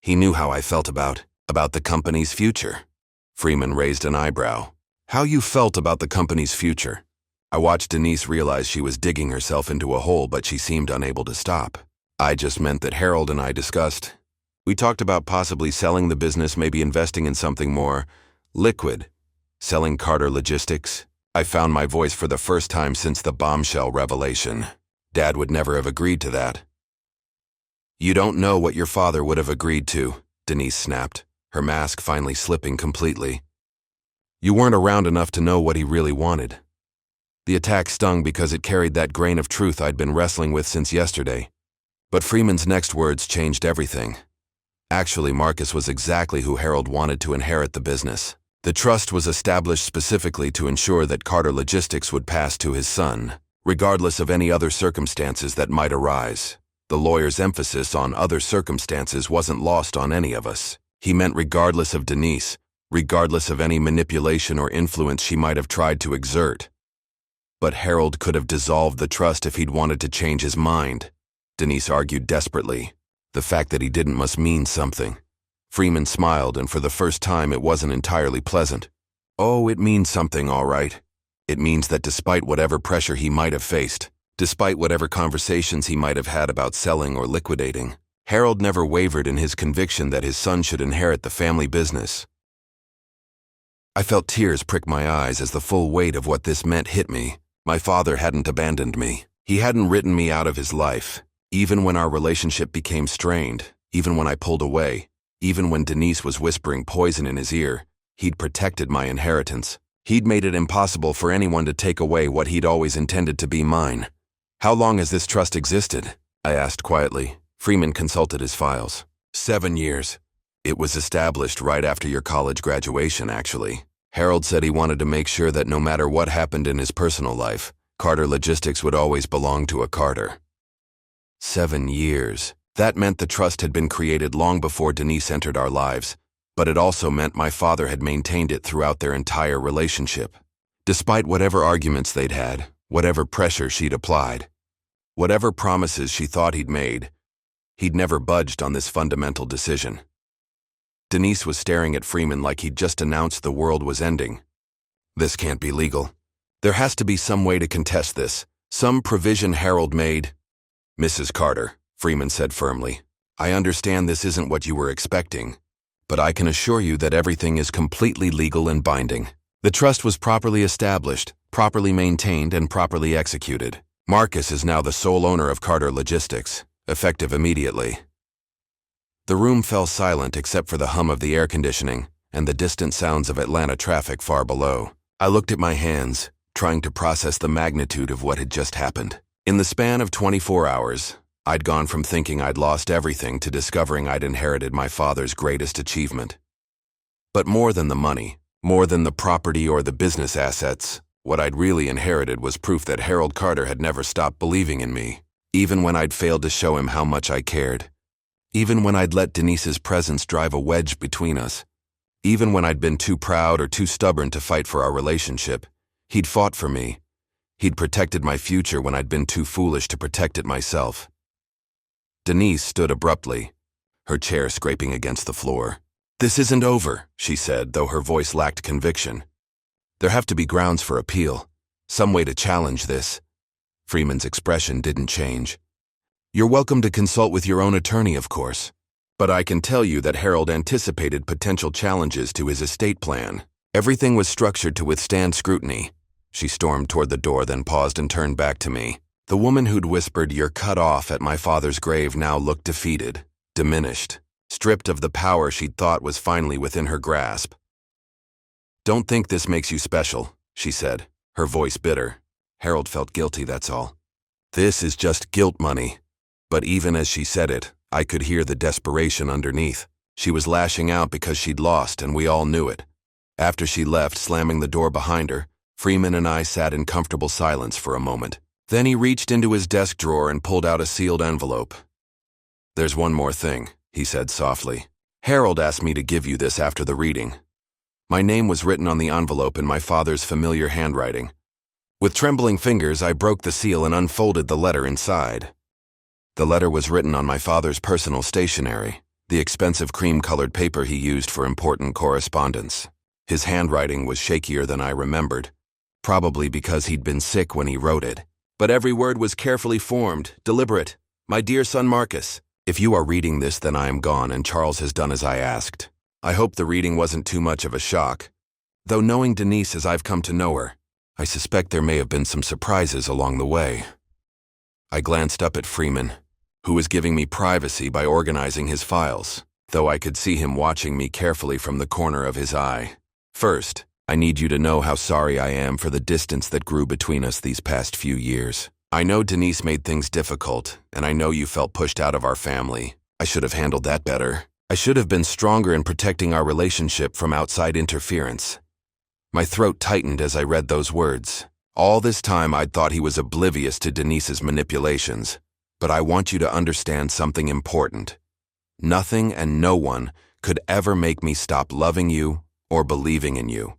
"He knew how I felt about the company's future." Freeman raised an eyebrow. "How you felt about the company's future?" I watched Denise realize she was digging herself into a hole, but she seemed unable to stop. "I just meant that Harold and I discussed. We talked about possibly selling the business, maybe investing in something more liquid. Selling Carter Logistics." I found my voice for the first time since the bombshell revelation. Dad would never have agreed to that. "You don't know what your father would have agreed to," Denise snapped, her mask finally slipping completely. "You weren't around enough to know what he really wanted." The attack stung because it carried that grain of truth I'd been wrestling with since yesterday. But Freeman's next words changed everything. Actually, Marcus was exactly who Harold wanted to inherit the business. The trust was established specifically to ensure that Carter Logistics would pass to his son, regardless of any other circumstances that might arise. The lawyer's emphasis on other circumstances wasn't lost on any of us. He meant regardless of Denise, regardless of any manipulation or influence she might have tried to exert. But Harold could have dissolved the trust if he'd wanted to change his mind, Denise argued desperately. The fact that he didn't must mean something. Freeman smiled, and for the first time it wasn't entirely pleasant. Oh, it means something, all right. It means that despite whatever pressure he might have faced, despite whatever conversations he might have had about selling or liquidating, Harold never wavered in his conviction that his son should inherit the family business. I felt tears prick my eyes as the full weight of what this meant hit me. My father hadn't abandoned me. He hadn't written me out of his life. Even when our relationship became strained, even when I pulled away, even when Denise was whispering poison in his ear, he'd protected my inheritance. He'd made it impossible for anyone to take away what he'd always intended to be mine. How long has this trust existed? I asked quietly. Freeman consulted his files. 7 years. It was established right after your college graduation, actually. Harold said he wanted to make sure that no matter what happened in his personal life, Carter Logistics would always belong to a Carter. 7 years. That meant the trust had been created long before Denise entered our lives, but it also meant my father had maintained it throughout their entire relationship. Despite whatever arguments they'd had, whatever pressure she'd applied, whatever promises she thought he'd made, he'd never budged on this fundamental decision. Denise was staring at Freeman like he'd just announced the world was ending. This can't be legal. There has to be some way to contest this, some provision Harold made. Mrs. Carter, Freeman said firmly, I understand this isn't what you were expecting, but I can assure you that everything is completely legal and binding. The trust was properly established, properly maintained, and properly executed. Marcus is now the sole owner of Carter Logistics, effective immediately. The room fell silent except for the hum of the air conditioning and the distant sounds of Atlanta traffic far below. I looked at my hands, trying to process the magnitude of what had just happened. In the span of 24 hours, I'd gone from thinking I'd lost everything to discovering I'd inherited my father's greatest achievement. But more than the money, more than the property or the business assets, what I'd really inherited was proof that Harold Carter had never stopped believing in me, even when I'd failed to show him how much I cared. Even when I'd let Denise's presence drive a wedge between us. Even when I'd been too proud or too stubborn to fight for our relationship, he'd fought for me. He'd protected my future when I'd been too foolish to protect it myself. Denise stood abruptly, her chair scraping against the floor. This isn't over, she said, though her voice lacked conviction. There have to be grounds for appeal, some way to challenge this. Freeman's expression didn't change. You're welcome to consult with your own attorney, of course. But I can tell you that Harold anticipated potential challenges to his estate plan. Everything was structured to withstand scrutiny. She stormed toward the door, then paused and turned back to me. The woman who'd whispered, "You're cut off," at my father's grave now looked defeated, diminished, stripped of the power she'd thought was finally within her grasp. Don't think this makes you special, she said, her voice bitter. Harold felt guilty, that's all. This is just guilt money. But even as she said it, I could hear the desperation underneath. She was lashing out because she'd lost, and we all knew it. After she left, slamming the door behind her, Freeman and I sat in comfortable silence for a moment. Then he reached into his desk drawer and pulled out a sealed envelope. There's one more thing, he said softly. Harold asked me to give you this after the reading. My name was written on the envelope in my father's familiar handwriting. With trembling fingers, I broke the seal and unfolded the letter inside. The letter was written on my father's personal stationery, the expensive cream-colored paper he used for important correspondence. His handwriting was shakier than I remembered, probably because he'd been sick when he wrote it. But every word was carefully formed, deliberate. My dear son Marcus, if you are reading this, then I am gone and Charles has done as I asked. I hope the reading wasn't too much of a shock. Though knowing Denise as I've come to know her, I suspect there may have been some surprises along the way. I glanced up at Freeman, who was giving me privacy by organizing his files, though I could see him watching me carefully from the corner of his eye. First, I need you to know how sorry I am for the distance that grew between us these past few years. I know Denise made things difficult, and I know you felt pushed out of our family. I should have handled that better. I should have been stronger in protecting our relationship from outside interference. My throat tightened as I read those words. All this time I'd thought he was oblivious to Denise's manipulations. But I want you to understand something important. Nothing and no one could ever make me stop loving you or believing in you.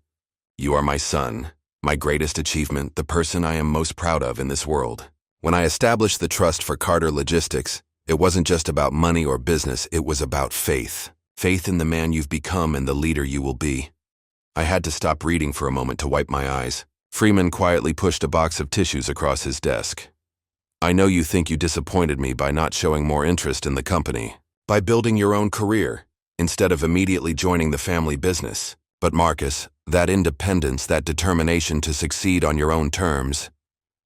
You are my son, my greatest achievement, the person I am most proud of in this world. When I established the trust for Carter Logistics, it wasn't just about money or business, it was about faith. Faith in the man you've become and the leader you will be. I had to stop reading for a moment to wipe my eyes. Freeman quietly pushed a box of tissues across his desk. I know you think you disappointed me by not showing more interest in the company, by building your own career, instead of immediately joining the family business. But Marcus, that independence, that determination to succeed on your own terms,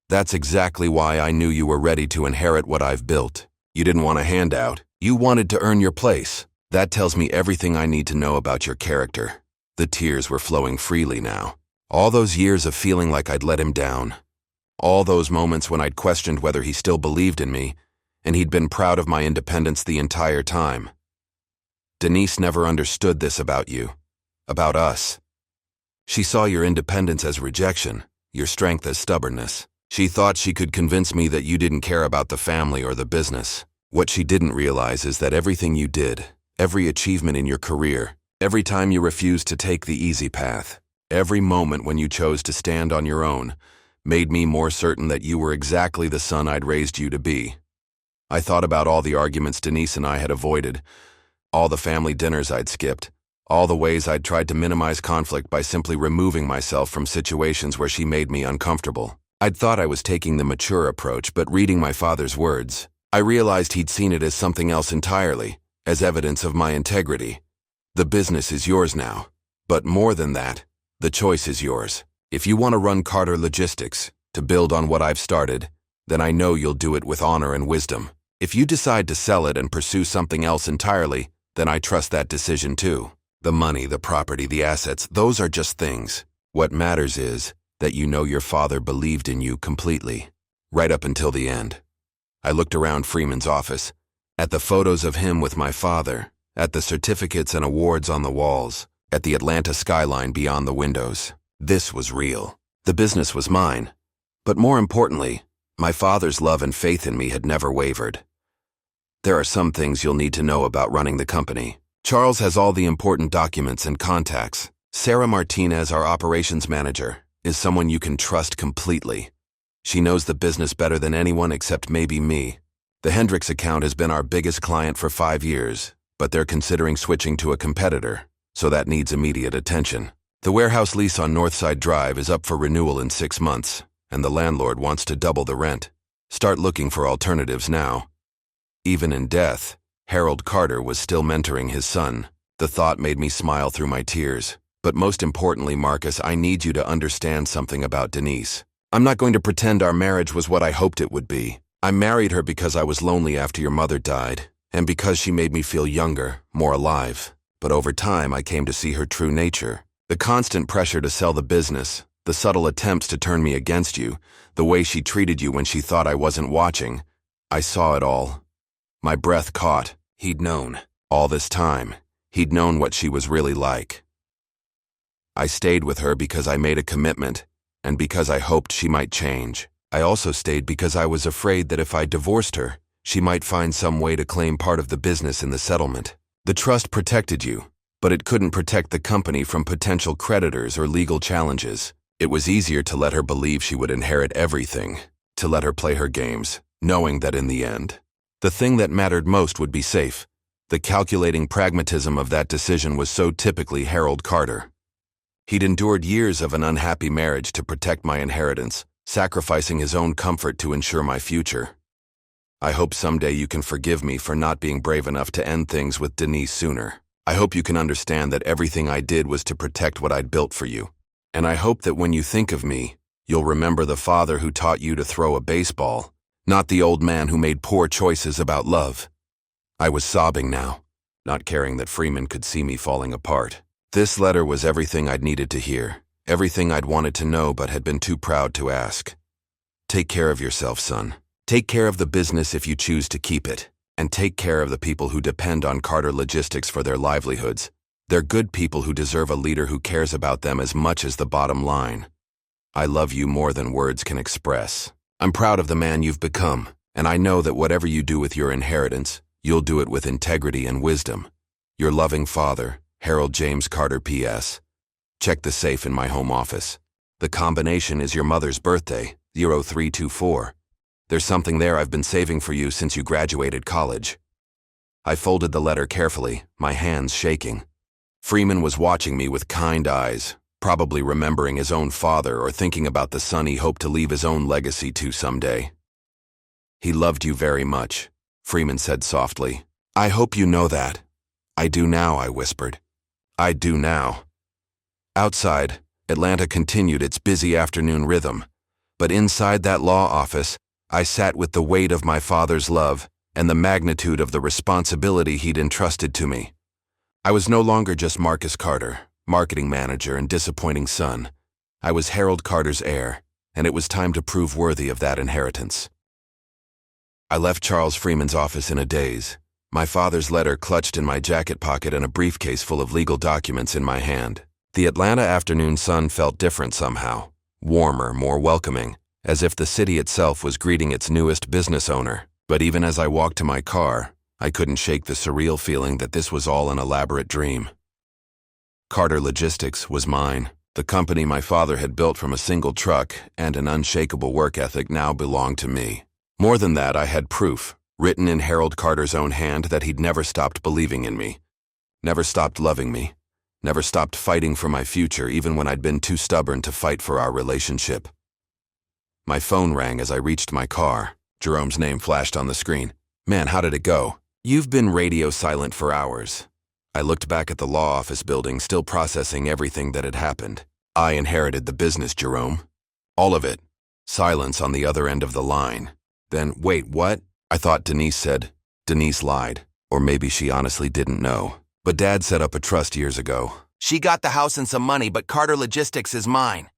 that's exactly why I knew you were ready to inherit what I've built. You didn't want a handout. You wanted to earn your place. That tells me everything I need to know about your character. The tears were flowing freely now. All those years of feeling like I'd let him down. All those moments when I'd questioned whether he still believed in me, and he'd been proud of my independence the entire time. Denise never understood this about you, about us. She saw your independence as rejection, your strength as stubbornness. She thought she could convince me that you didn't care about the family or the business. What she didn't realize is that everything you did, every achievement in your career, every time you refused to take the easy path, every moment when you chose to stand on your own, made me more certain that you were exactly the son I'd raised you to be. I thought about all the arguments Denise and I had avoided, all the family dinners I'd skipped, all the ways I'd tried to minimize conflict by simply removing myself from situations where she made me uncomfortable. I'd thought I was taking the mature approach, but reading my father's words, I realized he'd seen it as something else entirely, as evidence of my integrity. The business is yours now, but more than that, the choice is yours. If you want to run Carter Logistics, to build on what I've started, then I know you'll do it with honor and wisdom. If you decide to sell it and pursue something else entirely, then I trust that decision too. The money, the property, the assets, those are just things. What matters is that you know your father believed in you completely, right up until the end. I looked around Freeman's office, at the photos of him with my father, at the certificates and awards on the walls, at the Atlanta skyline beyond the windows. This was real. The business was mine. But more importantly, my father's love and faith in me had never wavered. There are some things you'll need to know about running the company. Charles has all the important documents and contacts. Sarah Martinez, our operations manager, is someone you can trust completely. She knows the business better than anyone except maybe me. The Hendricks account has been our biggest client for 5 years, but they're considering switching to a competitor, so that needs immediate attention. The warehouse lease on Northside Drive is up for renewal in 6 months, and the landlord wants to double the rent. Start looking for alternatives now. Even in death, Harold Carter was still mentoring his son. The thought made me smile through my tears. But most importantly, Marcus, I need you to understand something about Denise. I'm not going to pretend our marriage was what I hoped it would be. I married her because I was lonely after your mother died, and because she made me feel younger, more alive. But over time, I came to see her true nature. The constant pressure to sell the business, the subtle attempts to turn me against you, the way she treated you when she thought I wasn't watching. I saw it all. My breath caught. He'd known. All this time, he'd known what she was really like. I stayed with her because I made a commitment, and because I hoped she might change. I also stayed because I was afraid that if I divorced her, she might find some way to claim part of the business in the settlement. The trust protected you, but it couldn't protect the company from potential creditors or legal challenges. It was easier to let her believe she would inherit everything, to let her play her games, knowing that in the end, the thing that mattered most would be safe. The calculating pragmatism of that decision was so typically Harold Carter. He'd endured years of an unhappy marriage to protect my inheritance, sacrificing his own comfort to ensure my future. I hope someday you can forgive me for not being brave enough to end things with Denise sooner. I hope you can understand that everything I did was to protect what I'd built for you. And I hope that when you think of me, you'll remember the father who taught you to throw a baseball, not the old man who made poor choices about love. I was sobbing now, not caring that Freeman could see me falling apart. This letter was everything I'd needed to hear, everything I'd wanted to know but had been too proud to ask. Take care of yourself, son. Take care of the business if you choose to keep it, and take care of the people who depend on Carter Logistics for their livelihoods. They're good people who deserve a leader who cares about them as much as the bottom line. I love you more than words can express. I'm proud of the man you've become, and I know that whatever you do with your inheritance, you'll do it with integrity and wisdom. Your loving father, Harold James Carter, P.S. Check the safe in my home office. The combination is your mother's birthday, 0324. There's something there I've been saving for you since you graduated college. I folded the letter carefully, my hands shaking. Freeman was watching me with kind eyes, probably remembering his own father or thinking about the son he hoped to leave his own legacy to someday. He loved you very much, Freeman said softly. I hope you know that. I do now, I whispered. I do now. Outside, Atlanta continued its busy afternoon rhythm, but inside that law office, I sat with the weight of my father's love and the magnitude of the responsibility he'd entrusted to me. I was no longer just Marcus Carter, marketing manager and disappointing son. I was Harold Carter's heir, and it was time to prove worthy of that inheritance. I left Charles Freeman's office in a daze, my father's letter clutched in my jacket pocket and a briefcase full of legal documents in my hand. The Atlanta afternoon sun felt different somehow, warmer, more welcoming, as if the city itself was greeting its newest business owner. But even as I walked to my car, I couldn't shake the surreal feeling that this was all an elaborate dream. Carter Logistics was mine. The company my father had built from a single truck and an unshakable work ethic now belonged to me. More than that, I had proof, written in Harold Carter's own hand, that he'd never stopped believing in me, never stopped loving me, never stopped fighting for my future even when I'd been too stubborn to fight for our relationship. My phone rang as I reached my car. Jerome's name flashed on the screen. Man, how did it go? You've been radio silent for hours. I looked back at the law office building, still processing everything that had happened. I inherited the business, Jerome. All of it. Silence on the other end of the line. Then, wait, what? I thought Denise said. Denise lied. Or maybe she honestly didn't know. But Dad set up a trust years ago. She got the house and some money, but Carter Logistics is mine.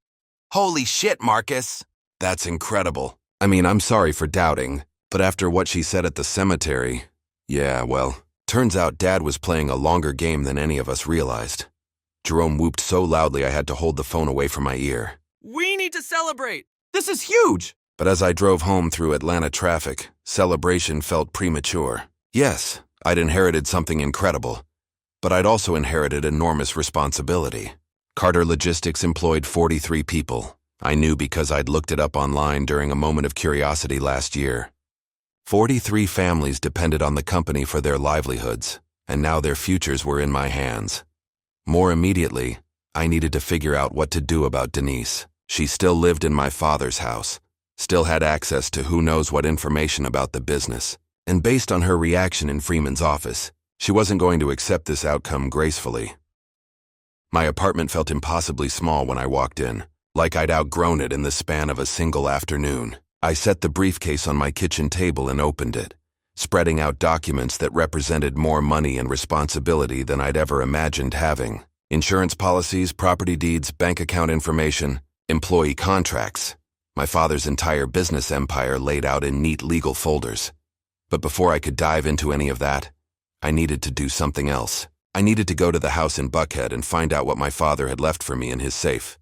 Holy shit, Marcus. That's incredible. I mean, I'm sorry for doubting, but after what she said at the cemetery, yeah, well, turns out Dad was playing a longer game than any of us realized. Jerome whooped so loudly I had to hold the phone away from my ear. We need to celebrate! This is huge! But as I drove home through Atlanta traffic, celebration felt premature. Yes, I'd inherited something incredible, but I'd also inherited enormous responsibility. Carter Logistics employed 43 people. I knew because I'd looked it up online during a moment of curiosity last year. 43 families depended on the company for their livelihoods, and now their futures were in my hands. More immediately, I needed to figure out what to do about Denise. She still lived in my father's house, still had access to who knows what information about the business, and based on her reaction in Freeman's office, she wasn't going to accept this outcome gracefully. My apartment felt impossibly small when I walked in, like I'd outgrown it in the span of a single afternoon. I set the briefcase on my kitchen table and opened it, spreading out documents that represented more money and responsibility than I'd ever imagined having. Insurance policies, property deeds, bank account information, employee contracts. My father's entire business empire laid out in neat legal folders. But before I could dive into any of that, I needed to do something else. I needed to go to the house in Buckhead and find out what my father had left for me in his safe.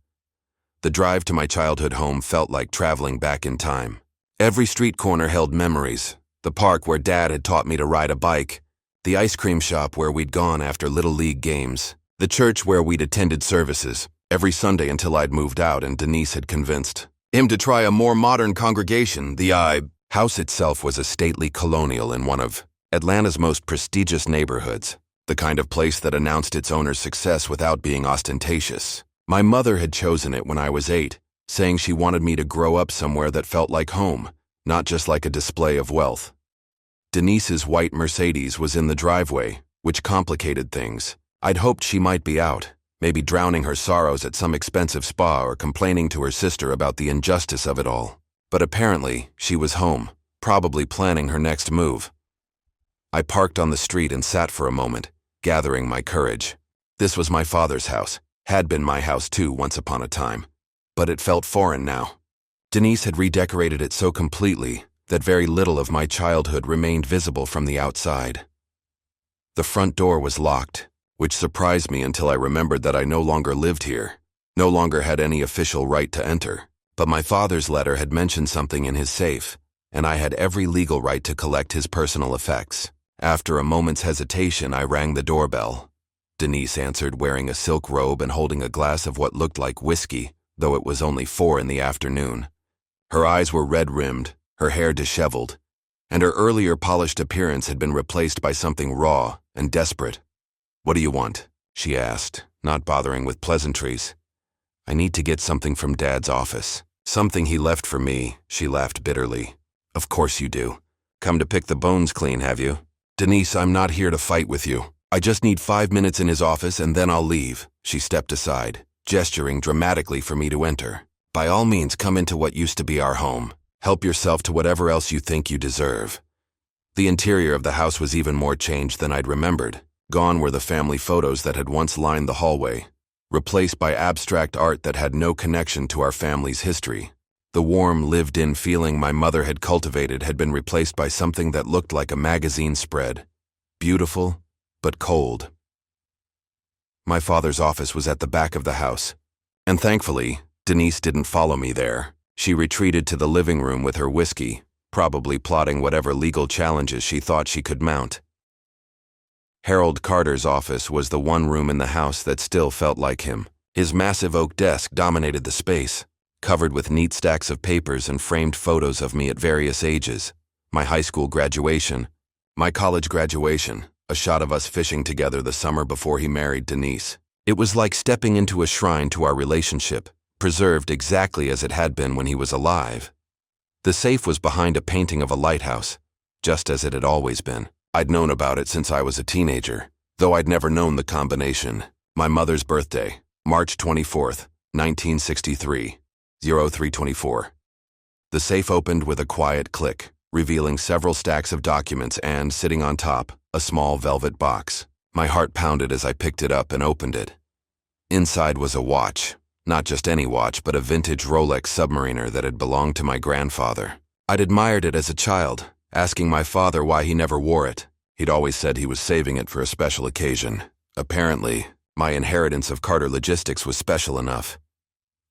The drive to my childhood home felt like traveling back in time. Every street corner held memories. The park where Dad had taught me to ride a bike, the ice cream shop where we'd gone after Little League games, the church where we'd attended services every Sunday until I'd moved out and Denise had convinced him to try a more modern congregation. The house itself was a stately colonial in one of Atlanta's most prestigious neighborhoods, the kind of place that announced its owner's success without being ostentatious. My mother had chosen it when I was 8, saying she wanted me to grow up somewhere that felt like home, not just like a display of wealth. Denise's white Mercedes was in the driveway, which complicated things. I'd hoped she might be out, maybe drowning her sorrows at some expensive spa or complaining to her sister about the injustice of it all. But apparently, she was home, probably planning her next move. I parked on the street and sat for a moment, gathering my courage. This was my father's house. Had been my house too once upon a time, but it felt foreign now. Denise had redecorated it so completely that very little of my childhood remained visible from the outside. The front door was locked, which surprised me until I remembered that I no longer lived here, no longer had any official right to enter. But my father's letter had mentioned something in his safe, and I had every legal right to collect his personal effects. After a moment's hesitation, I rang the doorbell. Denise answered, wearing a silk robe and holding a glass of what looked like whiskey, though it was only 4 in the afternoon. Her eyes were red-rimmed, her hair disheveled, and her earlier polished appearance had been replaced by something raw and desperate. "What do you want?" she asked, not bothering with pleasantries. "I need to get something from Dad's office. Something he left for me," she laughed bitterly. "Of course you do. Come to pick the bones clean, have you?" "Denise, I'm not here to fight with you. I just need 5 minutes in his office and then I'll leave." She stepped aside, gesturing dramatically for me to enter. "By all means, come into what used to be our home. Help yourself to whatever else you think you deserve." The interior of the house was even more changed than I'd remembered. Gone were the family photos that had once lined the hallway, replaced by abstract art that had no connection to our family's history. The warm, lived-in feeling my mother had cultivated had been replaced by something that looked like a magazine spread. Beautiful, but cold. My father's office was at the back of the house, and thankfully, Denise didn't follow me there. She retreated to the living room with her whiskey, probably plotting whatever legal challenges she thought she could mount. Harold Carter's office was the one room in the house that still felt like him. His massive oak desk dominated the space, covered with neat stacks of papers and framed photos of me at various ages. My high school graduation, my college graduation, a shot of us fishing together the summer before he married Denise. It was like stepping into a shrine to our relationship, preserved exactly as it had been when he was alive. The safe was behind a painting of a lighthouse, just as it had always been. I'd known about it since I was a teenager, though I'd never known the combination. My mother's birthday, March 24th, 1963, 0324. The safe opened with a quiet click, revealing several stacks of documents and, sitting on top, a small velvet box. My heart pounded as I picked it up and opened it. Inside was a watch. Not just any watch, but a vintage Rolex Submariner that had belonged to my grandfather. I'd admired it as a child, asking my father why he never wore it. He'd always said he was saving it for a special occasion. Apparently, my inheritance of Carter Logistics was special enough.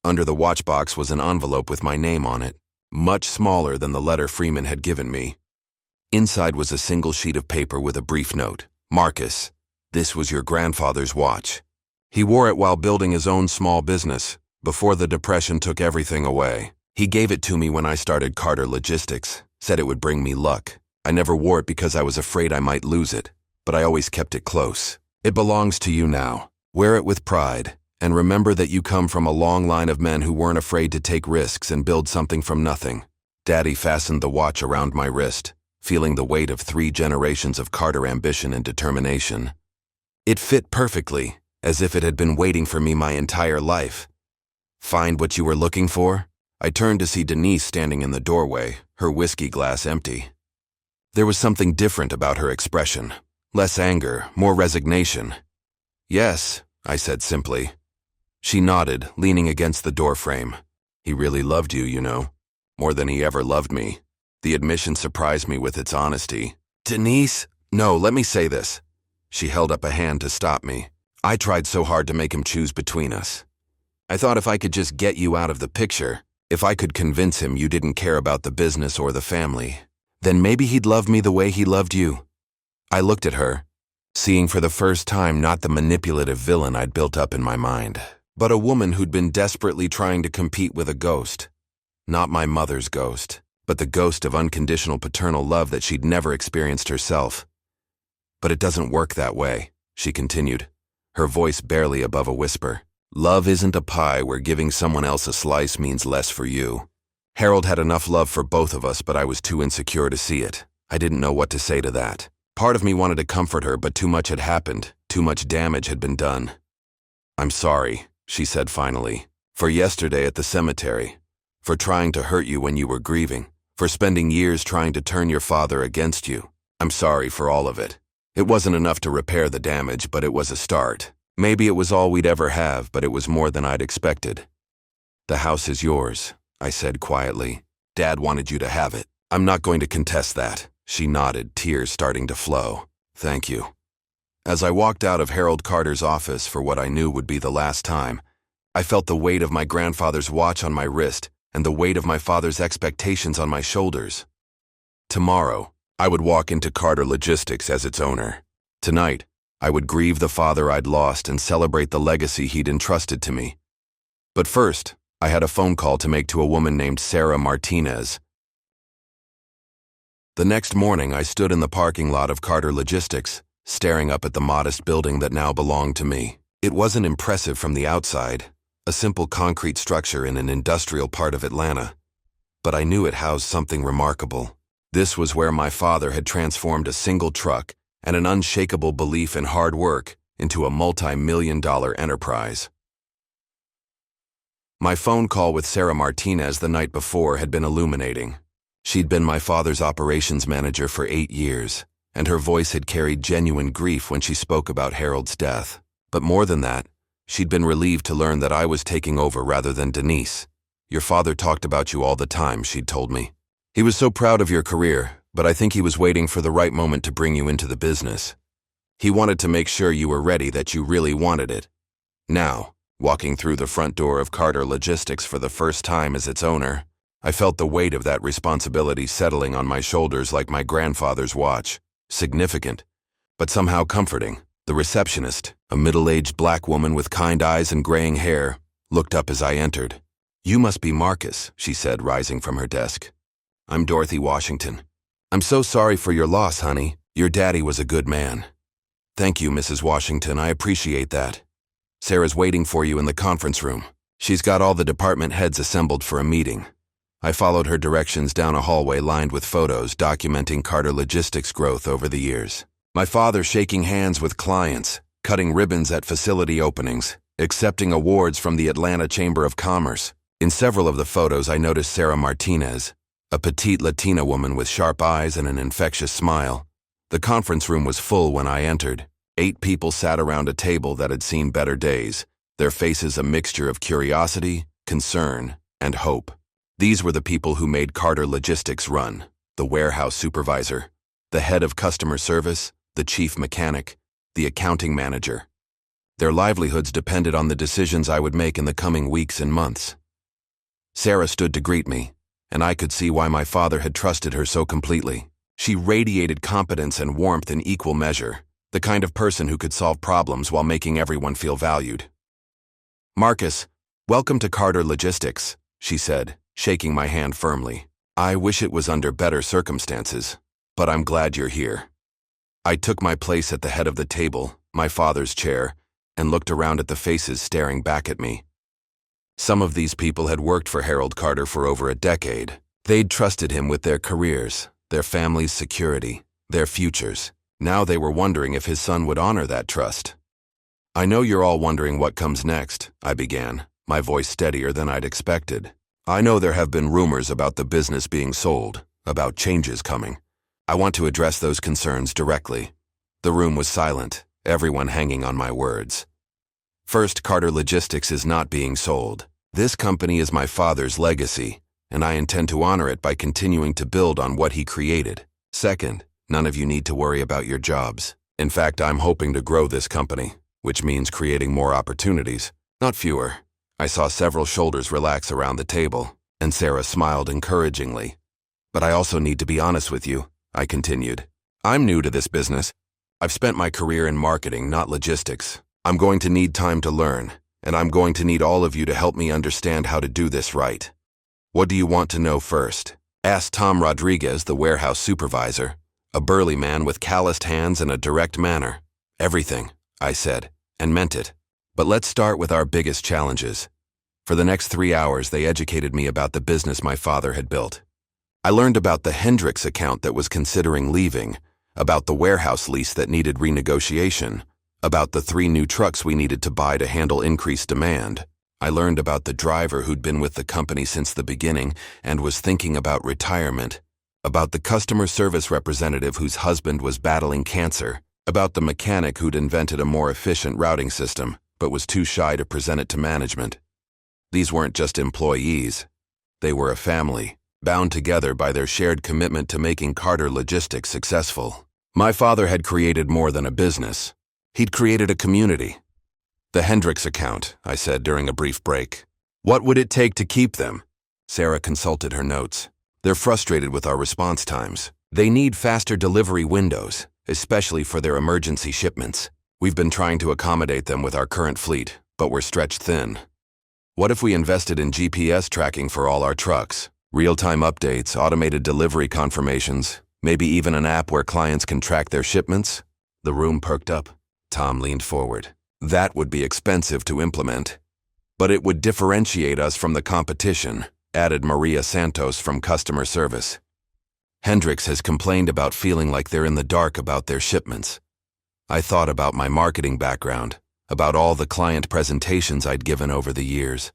Under the watch box was an envelope with my name on it, much smaller than the letter Freeman had given me. Inside was a single sheet of paper with a brief note. "Marcus, this was your grandfather's watch. He wore it while building his own small business, before the Depression took everything away. He gave it to me when I started Carter Logistics, said it would bring me luck. I never wore it because I was afraid I might lose it, but I always kept it close. It belongs to you now. Wear it with pride, and remember that you come from a long line of men who weren't afraid to take risks and build something from nothing." Daddy fastened the watch around my wrist, feeling the weight of 3 generations of Carter ambition and determination. It fit perfectly, as if it had been waiting for me my entire life. "Find what you were looking for?" I turned to see Denise standing in the doorway, her whiskey glass empty. There was something different about her expression. Less anger, more resignation. "Yes," I said simply. She nodded, leaning against the doorframe. "He really loved you, you know. More than he ever loved me." The admission surprised me with its honesty. "Denise? No, let me say this." She held up a hand to stop me. "I tried so hard to make him choose between us. I thought if I could just get you out of the picture, if I could convince him you didn't care about the business or the family, then maybe he'd love me the way he loved you." I looked at her, seeing for the first time not the manipulative villain I'd built up in my mind, but a woman who'd been desperately trying to compete with a ghost. Not my mother's ghost, but the ghost of unconditional paternal love that she'd never experienced herself. "But it doesn't work that way," she continued, her voice barely above a whisper. "Love isn't a pie where giving someone else a slice means less for you. Harold had enough love for both of us, but I was too insecure to see it. I didn't know what to say to that. Part of me wanted to comfort her, but too much had happened. Too much damage had been done. "I'm sorry," she said finally, "for yesterday at the cemetery, for trying to hurt you when you were grieving, for spending years trying to turn your father against you. I'm sorry for all of it. It wasn't enough to repair the damage, but it was a start. Maybe it was all we'd ever have, but it was more than I'd expected." "The house is yours," I said quietly. "Dad wanted you to have it." "I'm not going to contest that." She nodded, tears starting to flow. "Thank you." As I walked out of Harold Carter's office for what I knew would be the last time, I felt the weight of my grandfather's watch on my wrist and the weight of my father's expectations on my shoulders. Tomorrow, I would walk into Carter Logistics as its owner. Tonight, I would grieve the father I'd lost and celebrate the legacy he'd entrusted to me. But first, I had a phone call to make to a woman named Sarah Martinez. The next morning, I stood in the parking lot of Carter Logistics, staring up at the modest building that now belonged to me. It wasn't impressive from the outside, a simple concrete structure in an industrial part of Atlanta. But I knew it housed something remarkable. This was where my father had transformed a single truck and an unshakable belief in hard work into a multi-million-dollar enterprise. My phone call with Sarah Martinez the night before had been illuminating. She'd been my father's operations manager for 8 years, and her voice had carried genuine grief when she spoke about Harold's death. But more than that, she'd been relieved to learn that I was taking over rather than Denise. "Your father talked about you all the time," she'd told me. "He was so proud of your career, but I think he was waiting for the right moment to bring you into the business. He wanted to make sure you were ready, that you really wanted it." Now, walking through the front door of Carter Logistics for the first time as its owner, I felt the weight of that responsibility settling on my shoulders like my grandfather's watch. Significant, but somehow comforting. The receptionist, a middle-aged black woman with kind eyes and graying hair, looked up as I entered. "You must be Marcus," she said, rising from her desk. "I'm Dorothy Washington. I'm so sorry for your loss, honey. Your daddy was a good man." "Thank you, Mrs. Washington. I appreciate that. Sarah's waiting for you in the conference room. She's got all the department heads assembled for a meeting." I followed her directions down a hallway lined with photos documenting Carter Logistics' growth over the years. My father shaking hands with clients, cutting ribbons at facility openings, accepting awards from the Atlanta Chamber of Commerce. In several of the photos, I noticed Sarah Martinez, a petite Latina woman with sharp eyes and an infectious smile. The conference room was full when I entered. 8 people sat around a table that had seen better days, their faces a mixture of curiosity, concern, and hope. These were the people who made Carter Logistics run: the warehouse supervisor, the head of customer service, the chief mechanic, the accounting manager. Their livelihoods depended on the decisions I would make in the coming weeks and months. Sarah stood to greet me, and I could see why my father had trusted her so completely. She radiated competence and warmth in equal measure, the kind of person who could solve problems while making everyone feel valued. "Marcus, welcome to Carter Logistics," she said, shaking my hand firmly. "I wish it was under better circumstances, but I'm glad you're here." I took my place at the head of the table, my father's chair, and looked around at the faces staring back at me. Some of these people had worked for Harold Carter for over a decade. They'd trusted him with their careers, their family's security, their futures. Now they were wondering if his son would honor that trust. "I know you're all wondering what comes next," I began, my voice steadier than I'd expected. "I know there have been rumors about the business being sold, about changes coming. I want to address those concerns directly." The room was silent, everyone hanging on my words. "First, Carter Logistics is not being sold. This company is my father's legacy, and I intend to honor it by continuing to build on what he created. Second, none of you need to worry about your jobs. In fact, I'm hoping to grow this company, which means creating more opportunities, not fewer." I saw several shoulders relax around the table, and Sarah smiled encouragingly. "But I also need to be honest with you," I continued. "I'm new to this business. I've spent my career in marketing, not logistics. I'm going to need time to learn, and I'm going to need all of you to help me understand how to do this right. What do you want to know first?" asked Tom Rodriguez, the warehouse supervisor, a burly man with calloused hands and a direct manner. "Everything," I said, and meant it. "But let's start with our biggest challenges." For the next 3 hours, they educated me about the business my father had built. I learned about the Hendricks account that was considering leaving, about the warehouse lease that needed renegotiation, about the 3 new trucks we needed to buy to handle increased demand. I learned about the driver who'd been with the company since the beginning and was thinking about retirement, about the customer service representative whose husband was battling cancer, about the mechanic who'd invented a more efficient routing system but was too shy to present it to management. These weren't just employees. They were a family, bound together by their shared commitment to making Carter Logistics successful. My father had created more than a business. He'd created a community. "The Hendricks account," I said during a brief break. "What would it take to keep them?" Sarah consulted her notes. "They're frustrated with our response times. They need faster delivery windows, especially for their emergency shipments. We've been trying to accommodate them with our current fleet, but we're stretched thin. What if we invested in GPS tracking for all our trucks? Real-time updates, automated delivery confirmations, maybe even an app where clients can track their shipments? The room perked up. Tom leaned forward. That would be expensive to implement. But it would differentiate us from the competition, added Maria Santos from customer service. Hendricks has complained about feeling like they're in the dark about their shipments. I thought about my marketing background, about all the client presentations I'd given over the years.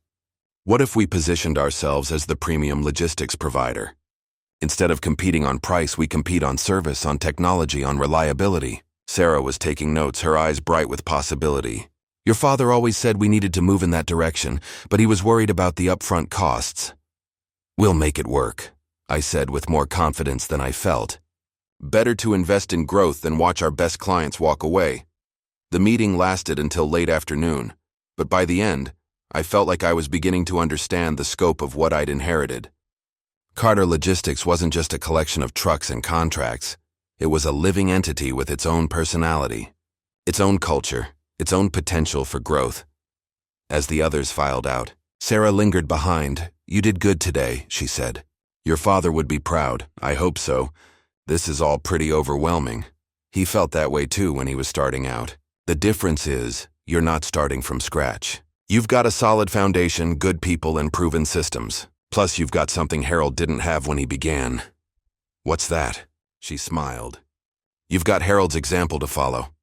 What if we positioned ourselves as the premium logistics provider? Instead of competing on price, we compete on service, on technology, on reliability. Sarah was taking notes, her eyes bright with possibility. Your father always said we needed to move in that direction, but he was worried about the upfront costs. We'll make it work, I said with more confidence than I felt. Better to invest in growth than watch our best clients walk away. The meeting lasted until late afternoon, but by the end, I felt like I was beginning to understand the scope of what I'd inherited. Carter Logistics wasn't just a collection of trucks and contracts. It was a living entity with its own personality, its own culture, its own potential for growth. As the others filed out, Sarah lingered behind. You did good today, she said. Your father would be proud. I hope so. This is all pretty overwhelming. He felt that way too when he was starting out. The difference is, you're not starting from scratch. You've got a solid foundation, good people, and proven systems. Plus, you've got something Harold didn't have when he began. What's that? She smiled. You've got Harold's example to follow.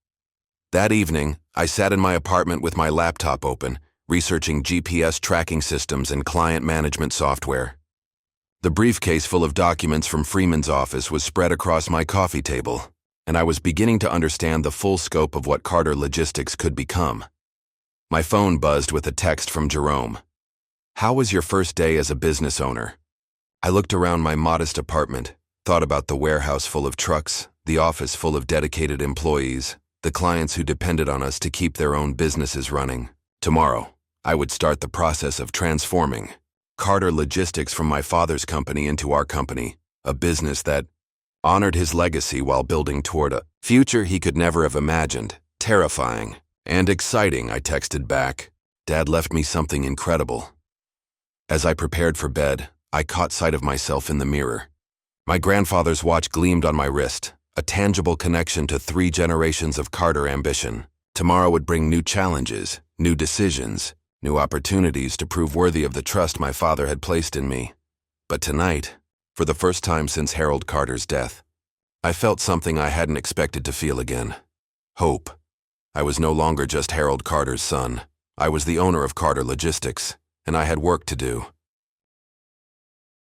That evening, I sat in my apartment with my laptop open, researching GPS tracking systems and client management software. The briefcase full of documents from Freeman's office was spread across my coffee table, and I was beginning to understand the full scope of what Carter Logistics could become. My phone buzzed with a text from Jerome. How was your first day as a business owner? I looked around my modest apartment, thought about the warehouse full of trucks, the office full of dedicated employees, the clients who depended on us to keep their own businesses running. Tomorrow, I would start the process of transforming Carter Logistics from my father's company into our company, a business that honored his legacy while building toward a future he could never have imagined. Terrifying and exciting, I texted back. Dad left me something incredible. As I prepared for bed, I caught sight of myself in the mirror. My grandfather's watch gleamed on my wrist, a tangible connection to 3 generations of Carter ambition. Tomorrow would bring new challenges, new decisions, new opportunities to prove worthy of the trust my father had placed in me. But tonight, for the first time since Harold Carter's death, I felt something I hadn't expected to feel again. Hope. I was no longer just Harold Carter's son. I was the owner of Carter Logistics, and I had work to do.